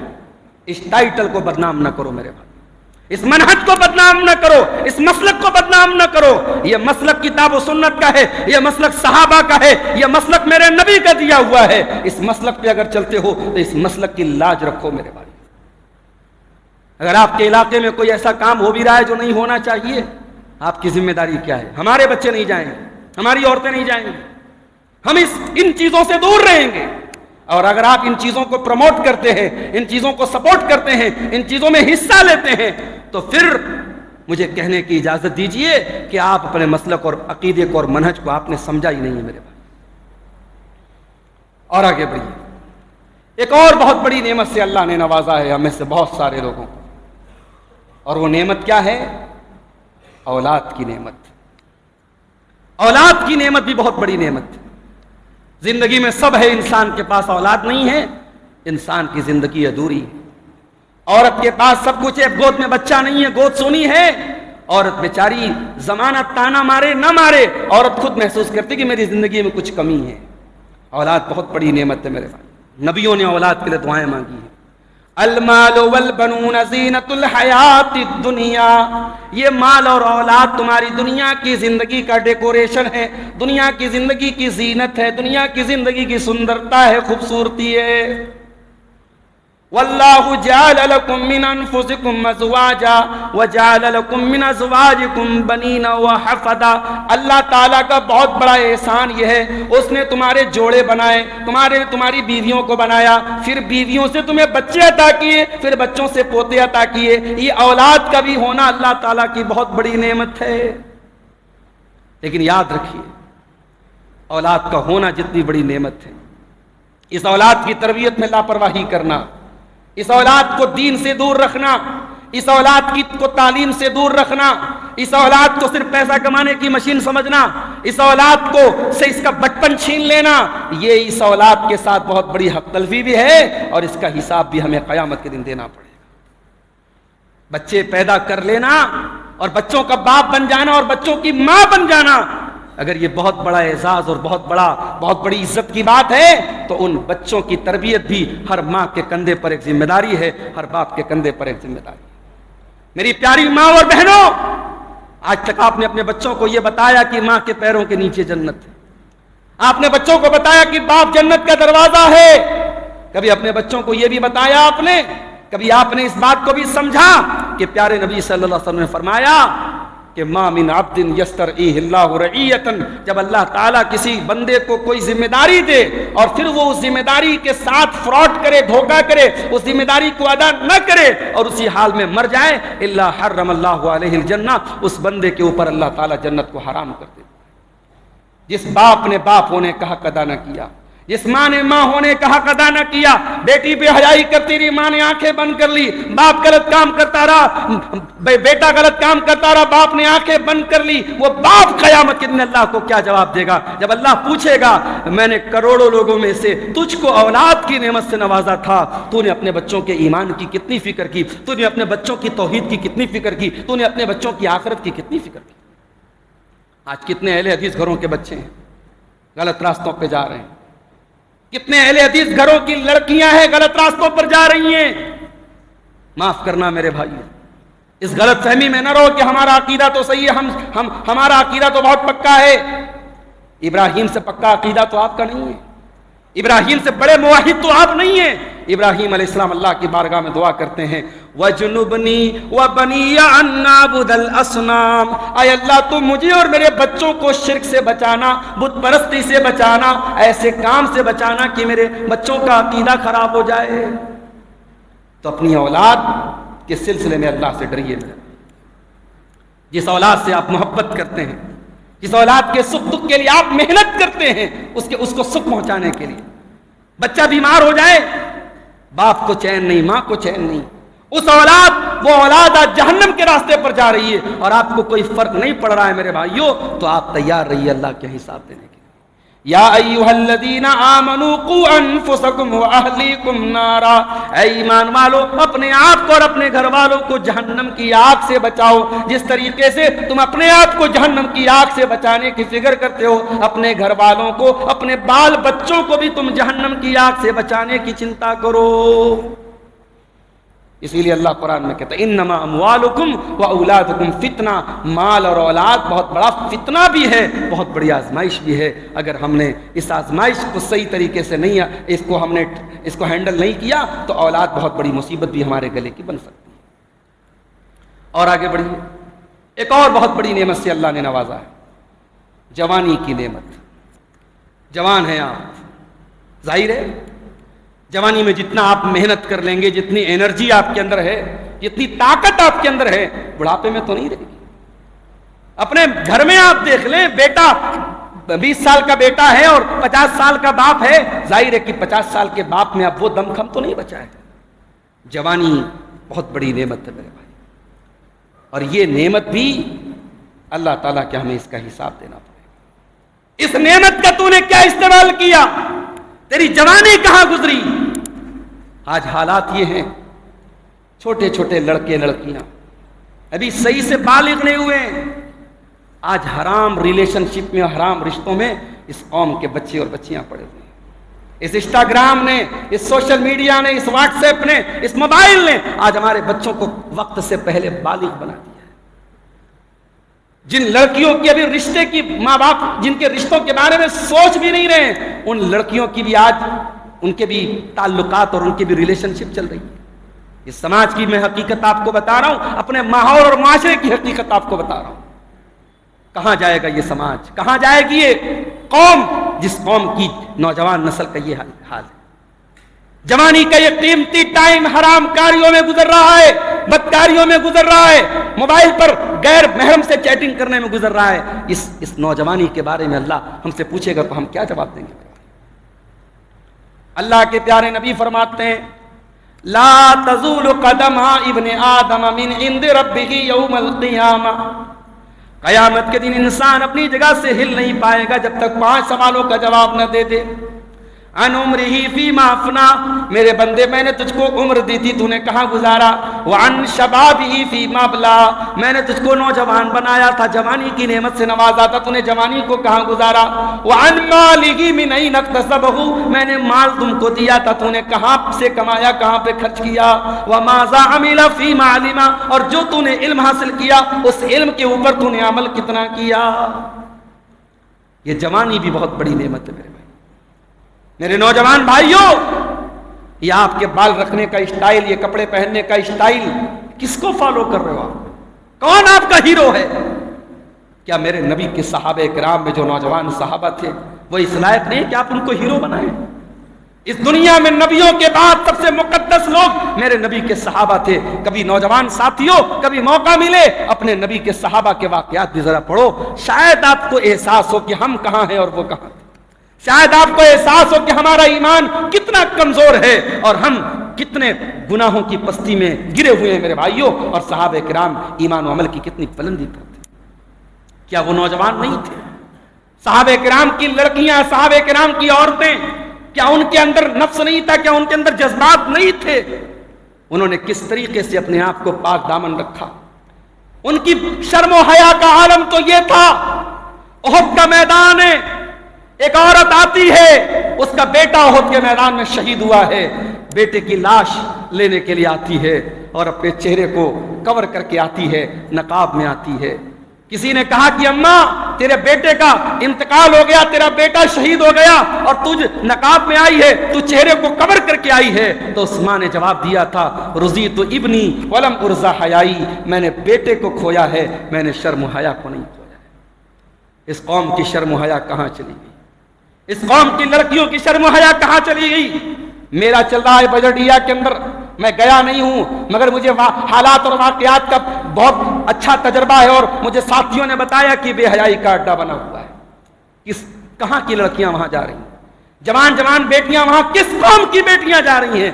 اس ٹائٹل کو بدنام نہ کرو میرے بھائی، اس منہج کو بدنام نہ کرو، اس مسلک کو بدنام نہ کرو۔ یہ مسلک کتاب و سنت کا ہے، یہ مسلک صحابہ کا ہے، یہ مسلک میرے نبی کا دیا ہوا ہے۔ اس مسلک پہ اگر چلتے ہو تو اس مسلک کی لاج رکھو میرے بھائی۔ اگر آپ کے علاقے میں کوئی ایسا کام ہو بھی رہا ہے جو نہیں ہونا چاہیے، آپ کی ذمہ داری کیا ہے؟ ہمارے بچے نہیں جائیں گے، ہماری عورتیں نہیں جائیں گی، ہم ان چیزوں سے دور رہیں گے۔ اور اگر آپ ان چیزوں کو پروموٹ کرتے ہیں، ان چیزوں کو سپورٹ کرتے ہیں، ان چیزوں میں حصہ لیتے ہیں، تو پھر مجھے کہنے کی اجازت دیجئے کہ آپ اپنے مسلک اور عقیدے کو اور منہج کو آپ نے سمجھا ہی نہیں ہے میرے بھائی۔ اور آگے بڑھیے، ایک اور بہت بڑی نعمت سے اللہ نے نوازا ہے ہمیں سے بہت سارے لوگوں کو، اور وہ نعمت کیا ہے؟ اولاد کی نعمت۔ اولاد کی نعمت بھی بہت بڑی نعمت ہے۔ زندگی میں سب ہے، انسان کے پاس اولاد نہیں ہے، انسان کی زندگی ادھوری ہے۔ عورت کے پاس سب کچھ ہے، گود میں بچہ نہیں ہے، گود سونی ہے، عورت بیچاری زمانہ تانا مارے نہ مارے، عورت خود محسوس کرتی کہ میری زندگی میں کچھ کمی ہے۔ اولاد بہت بڑی نعمت ہے میرے بھائی، نبیوں نے اولاد کے لیے دعائیں مانگی ہیں۔ المال والبنون زینت الحیات الدنیا، یہ مال اور اولاد تمہاری دنیا کی زندگی کا ڈیکوریشن ہے، دنیا کی زندگی کی زینت ہے، دنیا کی زندگی کی سندرتا ہے، خوبصورتی ہے۔ واللہ جعل لکم من انفسکم ازواجا وجعل لکم من ازواجکم بنین وحفدا، اللہ تعالیٰ کا بہت بڑا احسان یہ ہے، اس نے تمہارے جوڑے بنائے، تمہاری بیویوں کو بنایا، پھر بیویوں سے تمہیں بچے عطا کیے، پھر بچوں سے پوتے عطا کیے۔ یہ اولاد کا بھی ہونا اللہ تعالیٰ کی بہت بڑی نعمت ہے۔ لیکن یاد رکھیے، اولاد کا ہونا جتنی بڑی نعمت ہے، اس اولاد کی تربیت میں لاپرواہی کرنا، اس اولاد کو دین سے دور رکھنا، اس اولاد کو تعلیم سے دور رکھنا، اس اولاد کو صرف پیسہ کمانے کی مشین سمجھنا، اس اولاد کو سے اس کا بچپن چھین لینا، یہ اس اولاد کے ساتھ بہت بڑی حق تلفی بھی ہے، اور اس کا حساب بھی ہمیں قیامت کے دن دینا پڑے گا۔ بچے پیدا کر لینا اور بچوں کا باپ بن جانا اور بچوں کی ماں بن جانا، اگر یہ بہت بڑا اعزاز اور بہت بڑی عزت کی بات ہے، تو ان بچوں کی تربیت بھی ہر ماں کے کندھے پر ایک ذمہ داری ہے، ہر باپ کے کندھے پر ایک ذمہ داری ہے۔ میری پیاری ماں اور بہنوں، آج تک آپ نے اپنے بچوں کو یہ بتایا کہ ماں کے پیروں کے نیچے جنت ہے، آپ نے بچوں کو بتایا کہ باپ جنت کا دروازہ ہے، کبھی اپنے بچوں کو یہ بھی بتایا آپ نے، کبھی آپ نے اس بات کو بھی سمجھا کہ پیارے نبی صلی اللہ علیہ وسلم نے فرمایا کہ ما من عبد یسترعیہ اللہ رعیۃ، جب اللہ تعالیٰ کسی بندے کو کوئی ذمہ داری دے اور پھر وہ اس ذمہ داری کے ساتھ فراڈ کرے، دھوکہ کرے، اس ذمہ داری کو ادا نہ کرے اور اسی حال میں مر جائے، الا حرم اللہ علیہ الجنہ، اس بندے کے اوپر اللہ تعالیٰ جنت کو حرام کر دے۔ جس باپ نے باپ ہونے کا حق ادا نہ کیا، جس ماں نے ماں ہونے کا حق ادا نہ کیا، بیٹی بے حیائی کرتی رہی، ماں نے آنکھیں بند کر لی، باپ غلط کام کرتا رہا، بیٹا غلط کام کرتا رہا، باپ نے آنکھیں بند کر لی، وہ باپ قیامت کے دن اللہ کو کیا جواب دے گا؟ جب اللہ پوچھے گا میں نے کروڑوں لوگوں میں سے تجھ کو اولاد کی نعمت سے نوازا تھا، تو نے اپنے بچوں کے ایمان کی کتنی فکر کی، تو نے اپنے بچوں کی توحید کی کتنی فکر کی، تو نے اپنے بچوں کی آخرت کی کتنی فکر کی؟ آج کتنے اہل حدیث گھروں کے بچے ہیں غلط راستوں پہ جا رہے ہیں، کتنے اہل حدیث گھروں کی لڑکیاں ہیں غلط راستوں پر جا رہی ہیں۔ معاف کرنا میرے بھائی، اس غلط فہمی میں نہ رہو کہ ہمارا عقیدہ تو صحیح ہے، ہمارا عقیدہ تو بہت پکا ہے۔ ابراہیم سے پکا عقیدہ تو آپ کا نہیں ہے، ابراہیم سے بڑے موحد تو آپ نہیں ہیں۔ ابراہیم علیہ السلام اللہ کی بارگاہ میں دعا کرتے ہیں وَجْنُبْنِي وَبَنِيَّ أَن نَّعْبُدَ الْأَصْنَامَ، اے اللہ تو مجھے اور میرے بچوں کو شرک سے بچانا، بت پرستی سے بچانا، ایسے کام سے بچانا کہ میرے بچوں کا عقیدہ خراب ہو جائے۔ تو اپنی اولاد کے سلسلے میں اللہ سے ڈریے۔ جس اولاد سے آپ محبت کرتے ہیں، جس اولاد کے سکھ دکھ کے لیے آپ محنت کرتے ہیں، اس کو سکھ پہنچانے کے لیے، بچہ بیمار ہو جائے باپ کو چین نہیں، ماں کو چین نہیں، وہ اولاد آج جہنم کے راستے پر جا رہی ہے اور آپ کو کوئی فرق نہیں پڑ رہا ہے میرے بھائیوں، تو آپ تیار رہیے اللہ کے حساب دینے کے لیے۔ یا ایھا الذین آمنوا قوا انفسکم واہلیکم نارا، اے ایمان والو اپنے آپ کو اور اپنے گھر والوں کو جہنم کی آگ سے بچاؤ، جس طریقے سے تم اپنے آپ کو جہنم کی آگ سے بچانے کی فکر کرتے ہو، اپنے گھر والوں کو، اپنے بال بچوں کو بھی تم جہنم کی آگ سے بچانے کی چنتا کرو۔ اسی لیے اللہ قرآن میں کہتا ہے انما اموالکم و اولادکم فتنہ، مال اور اولاد بہت بڑا فتنہ بھی ہے، بہت بڑی آزمائش بھی ہے۔ اگر ہم نے اس آزمائش کو صحیح طریقے سے نہیں، اس کو ہینڈل نہیں کیا تو اولاد بہت بڑی مصیبت بھی ہمارے گلے کی بن سکتی ہے۔ اور آگے بڑھیے، ایک اور بہت بڑی نعمت سے اللہ نے نوازا ہے، جوانی کی نعمت۔ جوان ہیں آپ، ظاہر ہے جوانی میں جتنا آپ محنت کر لیں گے، جتنی انرجی آپ کے اندر ہے، جتنی طاقت آپ کے اندر ہے، بڑھاپے میں تو نہیں رہے گی۔ اپنے گھر میں آپ دیکھ لیں، بیٹا 20 سال کا بیٹا ہے اور 50 سال کا باپ ہے، ظاہر ہے کہ 50 سال کے باپ میں اب وہ دم خم تو نہیں بچا ہے۔ جوانی بہت بڑی نعمت ہے میرے بھائی، اور یہ نعمت بھی اللہ تعالیٰ کے ہمیں اس کا حساب دینا پڑے گا۔ اس نعمت کا تو نے کیا استعمال کیا؟ تیری جوانی کہاں گزری؟ آج حالات یہ ہیں چھوٹے چھوٹے لڑکے لڑکیاں ابھی صحیح سے بالغ نہیں ہوئے ہیں، آج حرام ریلیشن شپ میں، حرام رشتوں میں اس قوم کے بچے اور بچیاں پڑے ہوئے ہیں۔ اس انسٹاگرام نے، اس سوشل میڈیا نے، اس واٹس ایپ نے، اس موبائل نے آج ہمارے بچوں کو وقت سے پہلے بالغ بنا دیا ہے۔ جن لڑکیوں کی ابھی رشتے کی ماں باپ جن کے رشتوں کے بارے میں سوچ بھی نہیں رہے ہیں، ان لڑکیوں کی بھی آج ان کے بھی تعلقات اور ان کی بھی ریلیشن شپ چل رہی ہے۔ اس سماج کی میں حقیقت آپ کو بتا رہا ہوں، اپنے ماحول اور معاشرے کی حقیقت آپ کو بتا رہا ہوں۔ کہاں جائے گا یہ سماج، کہاں جائے گی یہ قوم جس قوم کی نوجوان نسل کا یہ حال ہے؟ جوانی کا یہ قیمتی ٹائم حرام کاریوں میں گزر رہا ہے، بدکاریوں میں گزر رہا ہے، موبائل پر غیر محرم سے چیٹنگ کرنے میں گزر رہا ہے۔ اس نوجوانی کے بارے میں اللہ ہم سے پوچھے گا تو ہم کیا جواب دیں گے؟ اللہ کے پیارے نبی فرماتے ہیں لا تزول قدم ابن آدم من عند ربہ یوم القیامہ، قیامت کے دن انسان اپنی جگہ سے ہل نہیں پائے گا جب تک 5 سوالوں کا جواب نہ دے دے۔ ان عمرہ فیما افنا، میرے بندے میں نے تجھ کو عمر دی تھی تو نے کہاں گزارا؟ وعن شبابہ فیما ابلا، میں نے تجھ کو نوجوان بنایا تھا، جوانی کی نعمت سے نوازا تھا، تو نے جوانی کو کہاں گزارا؟ وعن مالہ من این اکتسبہ، میں نے مال تم کو دیا تھا، تو نے کہاں سے کمایا، کہاں پہ خرچ کیا؟ وماذا عمل فیما علم، اور جو تو نے علم حاصل کیا اس علم کے اوپر تو نے عمل کتنا کیا؟ یہ جوانی بھی بہت بڑی نعمت ہے میرے بھائی، میرے نوجوان بھائیوں۔ یہ آپ کے بال رکھنے کا اسٹائل، یہ کپڑے پہننے کا اسٹائل، کس کو فالو کر رہے ہو آپ؟ کون آپ کا ہیرو ہے؟ کیا میرے نبی کے صحابہ کرام میں جو نوجوان صحابہ تھے وہ اس لائق نہیں کہ آپ ان کو ہیرو بنائیں؟ اس دنیا میں نبیوں کے بعد سب سے مقدس لوگ میرے نبی کے صحابہ تھے۔ کبھی نوجوان ساتھیوں کبھی موقع ملے اپنے نبی کے صحابہ کے واقعات بھی ذرا پڑھو، شاید آپ کو احساس ہو کہ ہم کہاں ہیں اور وہ کہاں تھے، شاید آپ کو احساس ہو کہ ہمارا ایمان کتنا کمزور ہے اور ہم کتنے گناہوں کی پستی میں گرے ہوئے ہیں میرے بھائیوں، اور صحابہ کرام ایمان و عمل کی کتنی بلندی پر تھے۔ کیا وہ نوجوان نہیں تھے؟ صحابہ کرام کی لڑکیاں، صحابہ کرام کی عورتیں، کیا ان کے اندر نفس نہیں تھا؟ کیا ان کے اندر جذبات نہیں تھے؟ انہوں نے کس طریقے سے اپنے آپ کو پاک دامن رکھا؟ ان کی شرم و حیا کا عالم تو یہ تھا، احد کا میدان ہے، ایک عورت آتی ہے، اس کا بیٹا احد کے میدان میں شہید ہوا ہے، بیٹے کی لاش لینے کے لیے آتی ہے اور اپنے چہرے کو کور کر کے آتی ہے، نقاب میں آتی ہے۔ کسی نے کہا کہ اماں تیرے بیٹے کا انتقال ہو گیا، تیرا بیٹا شہید ہو گیا اور تجھ نقاب میں آئی ہے، تو چہرے کو کور کر کے آئی ہے؟ تو اس ماں نے جواب دیا تھا رضیت ابنی ولم ارزا حیائی، میں نے بیٹے کو کھویا ہے، میں نے شرم و حیا کو نہیں کھویا ہے۔ اس قوم کی شرم و حیا کہاں چلی گئی؟ اس قوم کی لڑکیوں کی شرم و حیا کہاں چلی گئی؟ میرا چل رہا ہے بجٹیا کے اندر، میں گیا نہیں ہوں مگر مجھے حالات اور واقعات کا بہت اچھا تجربہ ہے، اور مجھے ساتھیوں نے بتایا کہ بے حیائی کا اڈا بنا ہوا ہے۔ کہاں کی لڑکیاں وہاں جا رہی ہیں؟ جوان بیٹیاں وہاں کس قوم کی بیٹیاں جا رہی ہیں؟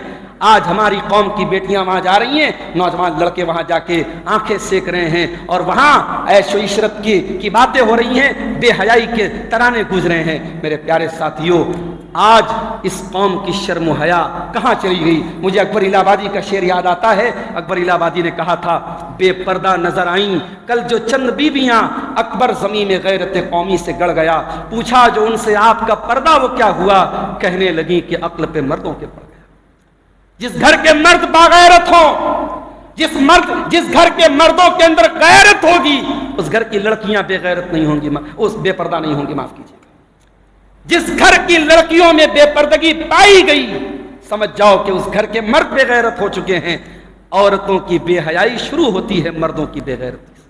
آج ہماری قوم کی بیٹیاں وہاں جا رہی ہیں، نوجوان لڑکے وہاں جا کے آنکھیں سیک رہے ہیں، اور وہاں عیش و عشرت کی باتیں ہو رہی ہیں، بے حیائی کے ترانے گوج رہے ہیں۔ میرے پیارے ساتھیوں، آج اس قوم کی شرم و حیا کہاں چلی گئی؟ مجھے اکبر الہ آبادی کا شعر یاد آتا ہے۔ اکبر الہ آبادی نے کہا تھا بے پردہ نظر آئیں کل جو چند بیویاں، اکبر زمین میں غیرت قومی سے گڑ گیا، پوچھا جو ان سے آپ کا پردہ وہ کیا ہوا، کہنے لگی کہ عقل پہ مردوں کے پڑ گیا۔ جس گھر کے مرد باغیرت ہوں، جس گھر کے مردوں کے اندر غیرت ہوگی، اس گھر کی لڑکیاں بے غیرت نہیں ہوں گی، اس بے پردہ نہیں ہوں گی، معاف کیجیے۔ جس گھر کی لڑکیوں میں بے پردگی پائی گئی، سمجھ جاؤ کہ اس گھر کے مرد بے غیرت ہو چکے ہیں۔ عورتوں کی بے حیائی شروع ہوتی ہے مردوں کی بے غیرتی سے۔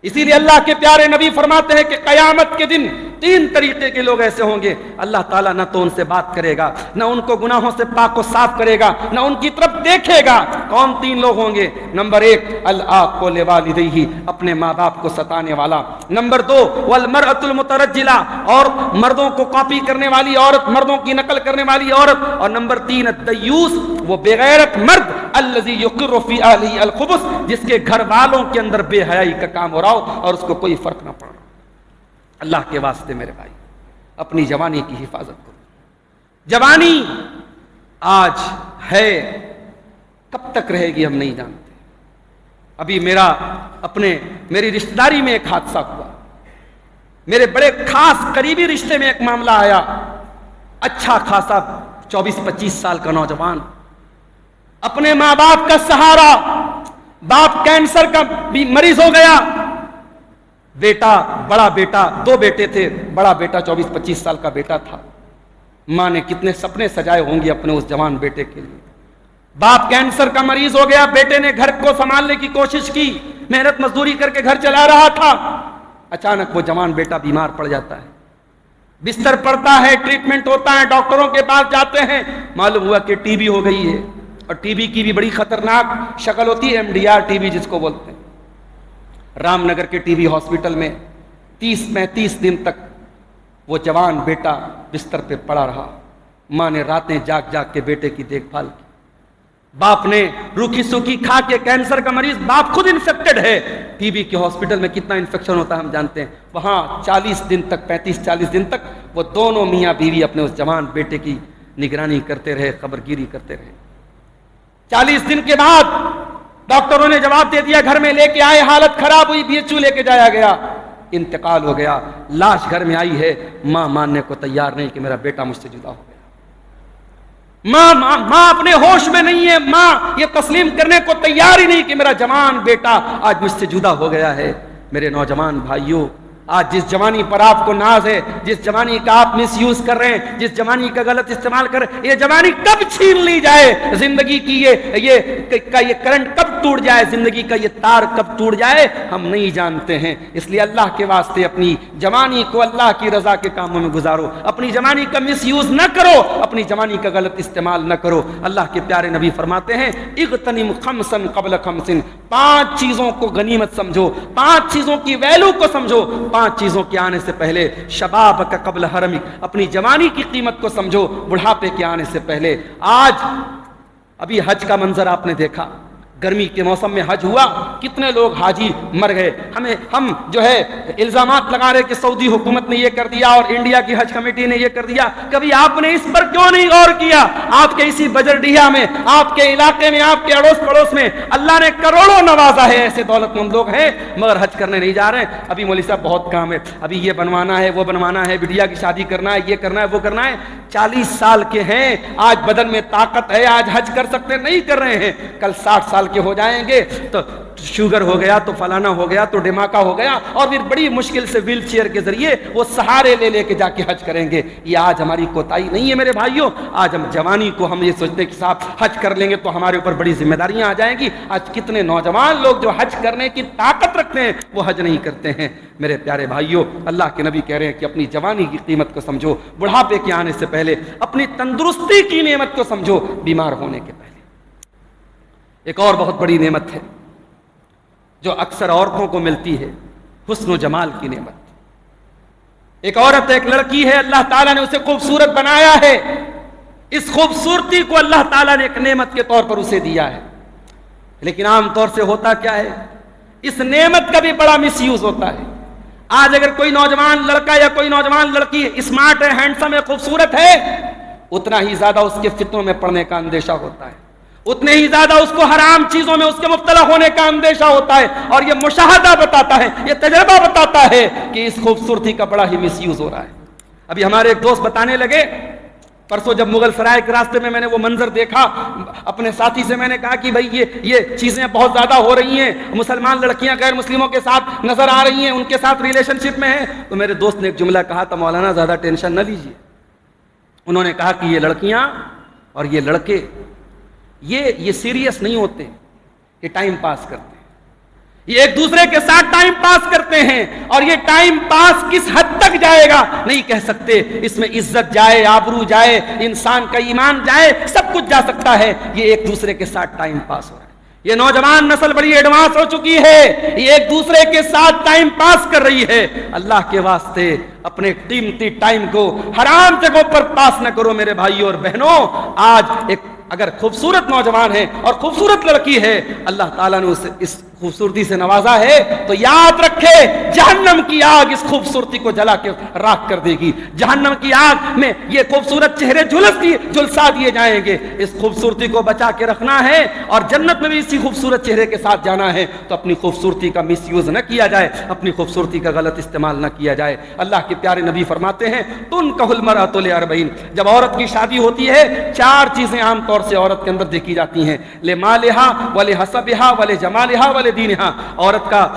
اسی لیے اللہ کے پیارے نبی فرماتے ہیں کہ قیامت کے دن 3 طریقے کے لوگ ایسے ہوں گے، اللہ تعالیٰ نہ تو ان سے بات کرے گا، نہ ان کو گناہوں سے پاک و صاف کرے گا، نہ ان کی طرف دیکھے گا۔ کون 3 لوگ ہوں گے؟ نمبر 1 العاق لوالدیہ، اپنے ماں باپ کو ستانے والا۔ نمبر 2 والمرأۃ المترجلہ، اور مردوں کو کاپی کرنے والی عورت، مردوں کی نقل کرنے والی عورت۔ اور نمبر 3 الدیوس، وہ بے غیرت مرد الذی یقر فی اہلہ الخبث، جس کے گھر والوں کے اندر بے حیائی کا کام ہو رہا ہو اور اس کو کوئی فرق نہ پڑ رہا۔ اللہ کے واسطے میرے بھائی اپنی جوانی کی حفاظت کرو۔ جوانی آج ہے، کب تک رہے گی ہم نہیں جانتے. ابھی میری رشتہ داری میں ایک حادثہ ہوا. میرے بڑے خاص قریبی رشتے میں ایک معاملہ آیا. اچھا خاصا 24-25 سال کا نوجوان, اپنے ماں باپ کا سہارا, باپ کینسر کا بھی مریض ہو گیا, بڑا بیٹا, 2 بیٹے تھے, بڑا بیٹا 24-25 سال کا بیٹا تھا. ماں نے کتنے سپنے سجائے ہوں گے اپنے اس جوان بیٹے کے لیے. باپ کینسر کا مریض ہو گیا, بیٹے نے گھر کو سنبھالنے کی کوشش کی, محنت مزدوری کر کے گھر چلا رہا تھا. اچانک وہ جوان بیٹا بیمار پڑ جاتا ہے, بستر پڑتا ہے, ٹریٹمنٹ ہوتا ہے, ڈاکٹروں کے پاس جاتے ہیں, معلوم ہوا کہ ٹی بی ہو گئی ہے. اور ٹی بی کی بھی بڑی خطرناک شکل ہوتی ہے, MDR ٹی بی جس کو بولتے ہیں. رام نگر کے ٹی بی ہاسپٹل میں 30-35 دن تک وہ جوان بیٹا بستر پہ پڑا رہا. ماں نے راتیں جاگ جاگ کے بیٹے کی دیکھ بھال کی. باپ نے روکھی سوکھی کھا کے, کینسر کا مریض, باپ خود انفیکٹڈ ہے. ٹی بی کے ہاسپٹل میں کتنا انفیکشن ہوتا ہے ہم جانتے ہیں. وہاں 40 دن تک, 35-40 دن تک وہ دونوں میاں بیوی اپنے اس جوان بیٹے کی نگرانی کرتے رہے, خبرگیری کرتے رہے. 40 دن کے بعد ڈاکٹروں نے جواب دے دیا, گھر میں لے کے آئے, حالت خراب ہوئی, BHU لے کے جایا گیا, انتقال ہو گیا. لاش گھر میں آئی ہے, ماں ماننے کو تیار نہیں کہ میرا بیٹا مجھ سے جدا ہو گیا. ماں اپنے ہوش میں نہیں ہے, ماں یہ تسلیم کرنے کو تیار ہی نہیں کہ میرا جوان بیٹا آج مجھ سے جدا ہو گیا ہے. میرے نوجوان بھائیوں, آج جس جوانی پر آپ کو ناز ہے, جس جوانی کا آپ مس یوز کر رہے ہیں, جس جوانی کا غلط استعمال کر رہے ہیں, یہ جوانی کب چھین لی جائے, زندگی کی یہ کرنٹ کب ٹوٹ جائے, زندگی کا یہ تار کب ٹوٹ جائے, ہم نہیں جانتے ہیں. اس لیے اللہ کے واسطے اپنی جوانی کو اللہ کی رضا کے کاموں میں گزارو. اپنی جوانی کا مس یوز نہ کرو, اپنی جوانی کا غلط استعمال نہ کرو. اللہ کے پیارے نبی فرماتے ہیں, اغتنم خمسن قبل خمسن, 5 چیزوں کو غنیمت سمجھو, 5 چیزوں کی ویلو کو سمجھو, 5 چیزوں کے آنے سے پہلے. شباب کا قبل حرمک, اپنی جوانی کی قیمت کو سمجھو بڑھاپے کے آنے سے پہلے. آج ابھی حج کا منظر آپ نے دیکھا, گرمی کے موسم میں حج ہوا, کتنے لوگ حاجی مر گئے. ہم جو ہے الزامات لگا رہے کہ سعودی حکومت نے یہ کر دیا اور انڈیا کی حج کمیٹی نے یہ کر دیا. کبھی آپ نے اس پر کیوں نہیں غور کیا؟ آپ کے اسی بجرڈیہا میں, آپ کے علاقے میں, آپ کے اڑوس پڑوس میں اللہ نے کروڑوں نوازا ہے, ایسے دولت مند لوگ ہیں مگر حج کرنے نہیں جا رہے ہیں. ابھی مولوی صاحب بہت کام ہے, ابھی یہ بنوانا ہے, وہ بنوانا ہے, بٹیا کی شادی کرنا ہے, یہ کرنا ہے, وہ کرنا ہے. 40 سال کے ہیں, آج بدن میں طاقت ہے, آج حج کر سکتے, نہیں کر رہے ہیں. کل 60 سال کے ہو جائیں گے تو شوگر ہو گیا, تو فلانا ہو گیا, تو ڈھماکہ ہو گیا, اور پھر بڑی مشکل سے ویل چیئر کے ذریعے وہ سہارے لے کے جا کے حج کریں گے. یہ آج ہماری کوتاہی نہیں ہے میرے بھائیوں. آج ہم جوانی کو ہم یہ سوچتے ہیں کہ صاحب حج کر لیں گے تو ہمارے اوپر بڑی ذمہ داریاں آ جائیں گی. آج کتنے نوجوان لوگ جو حج کرنے کی طاقت رکھتے ہیں وہ حج نہیں کرتے ہیں. میرے پیارے بھائیوں, اللہ کے نبی کہہ رہے ہیں کہ اپنی جوانی کی قیمت کو سمجھو بڑھاپے کے آنے سے پہلے, اپنی تندرستی کی نعمت کو سمجھو بیمار ہونے کے پہلے. ایک اور بہت بڑی نعمت ہے جو اکثر عورتوں کو ملتی ہے, حسن و جمال کی نعمت. ایک عورت, ایک لڑکی ہے, اللہ تعالیٰ نے اسے خوبصورت بنایا ہے. اس خوبصورتی کو اللہ تعالیٰ نے ایک نعمت کے طور پر اسے دیا ہے. لیکن عام طور سے ہوتا کیا ہے, اس نعمت کا بھی بڑا مس یوز ہوتا ہے. آج اگر کوئی نوجوان لڑکا یا کوئی نوجوان لڑکی اسمارٹ ہے, ہینڈسم ہے, خوبصورت ہے, اتنا ہی زیادہ اس کے فتنوں میں پڑنے کا اندیشہ ہوتا ہے, اتنے ہی زیادہ اس کو حرام چیزوں میں اس کے مبتلا ہونے کا اندیشہ ہوتا ہے. اور یہ مشاہدہ بتاتا ہے, یہ تجربہ بتاتا ہے کہ اس خوبصورتی کا بڑا ہی مس یوز ہو رہا ہے. ابھی ہمارے ایک دوست بتانے لگے, پرسوں جب مغل سرائے کے راستے میں نے وہ منظر دیکھا, اپنے ساتھی سے میں نے کہا کہ بھائی یہ چیزیں بہت زیادہ ہو رہی ہیں, مسلمان لڑکیاں غیر مسلموں کے ساتھ نظر آ رہی ہیں, ان کے ساتھ ریلیشن شپ میں ہیں. تو میرے دوست نے ایک جملہ کہا تھا, مولانا زیادہ ٹینشن نہ لیجیے. انہوں نے کہا کہ یہ لڑکیاں اور یہ لڑکے یہ سیریس نہیں ہوتے کہ ٹائم پاس کرتے ہیں, یہ ایک دوسرے کے ساتھ ٹائم پاس کرتے ہیں. اور یہ ٹائم پاس کس حد تک جائے گا نہیں کہہ سکتے. اس میں عزت جائے, آبرو جائے, انسان کا ایمان جائے, سب کچھ جا سکتا ہے. یہ ایک دوسرے کے ساتھ ٹائم پاس ہو رہا ہے. یہ نوجوان نسل بڑی ایڈوانس ہو چکی ہے, یہ ایک دوسرے کے ساتھ ٹائم پاس کر رہی ہے. اللہ کے واسطے اپنے قیمتی ٹائم کو حرام جگہوں پر پاس نہ کرو میرے بھائیوں اور بہنوں. آج ایک اگر خوبصورت نوجوان ہے اور خوبصورت لڑکی ہے، اللہ تعالیٰ نے اسے اس خوبصورتی سے نوازا ہے، تو یاد رکھے جہنم کی آگ اس خوبصورتی کو جلا کے راکھ کر دے گی۔ جہنم کی آگ میں یہ خوبصورت چہرے جھلسا دیے جائیں گے۔ اس خوبصورتی کو بچا کے رکھنا ہے اور جنت میں بھی اسی خوبصورت چہرے کے ساتھ جانا ہے، تو اپنی خوبصورتی کا مس یوز نہ کیا جائے، اپنی خوبصورتی کا غلط استعمال نہ کیا جائے۔ اللہ کے پیارے نبی فرماتے ہیں تنکح المرأۃ لاربعین، جب عورت کی شادی ہوتی ہے 4 چیزیں عام طور سے عورت کے اندر دیکھی جاتی ہیں، لمالہا ولحسبہا ولجمالہا ولدینہا۔ عورت کا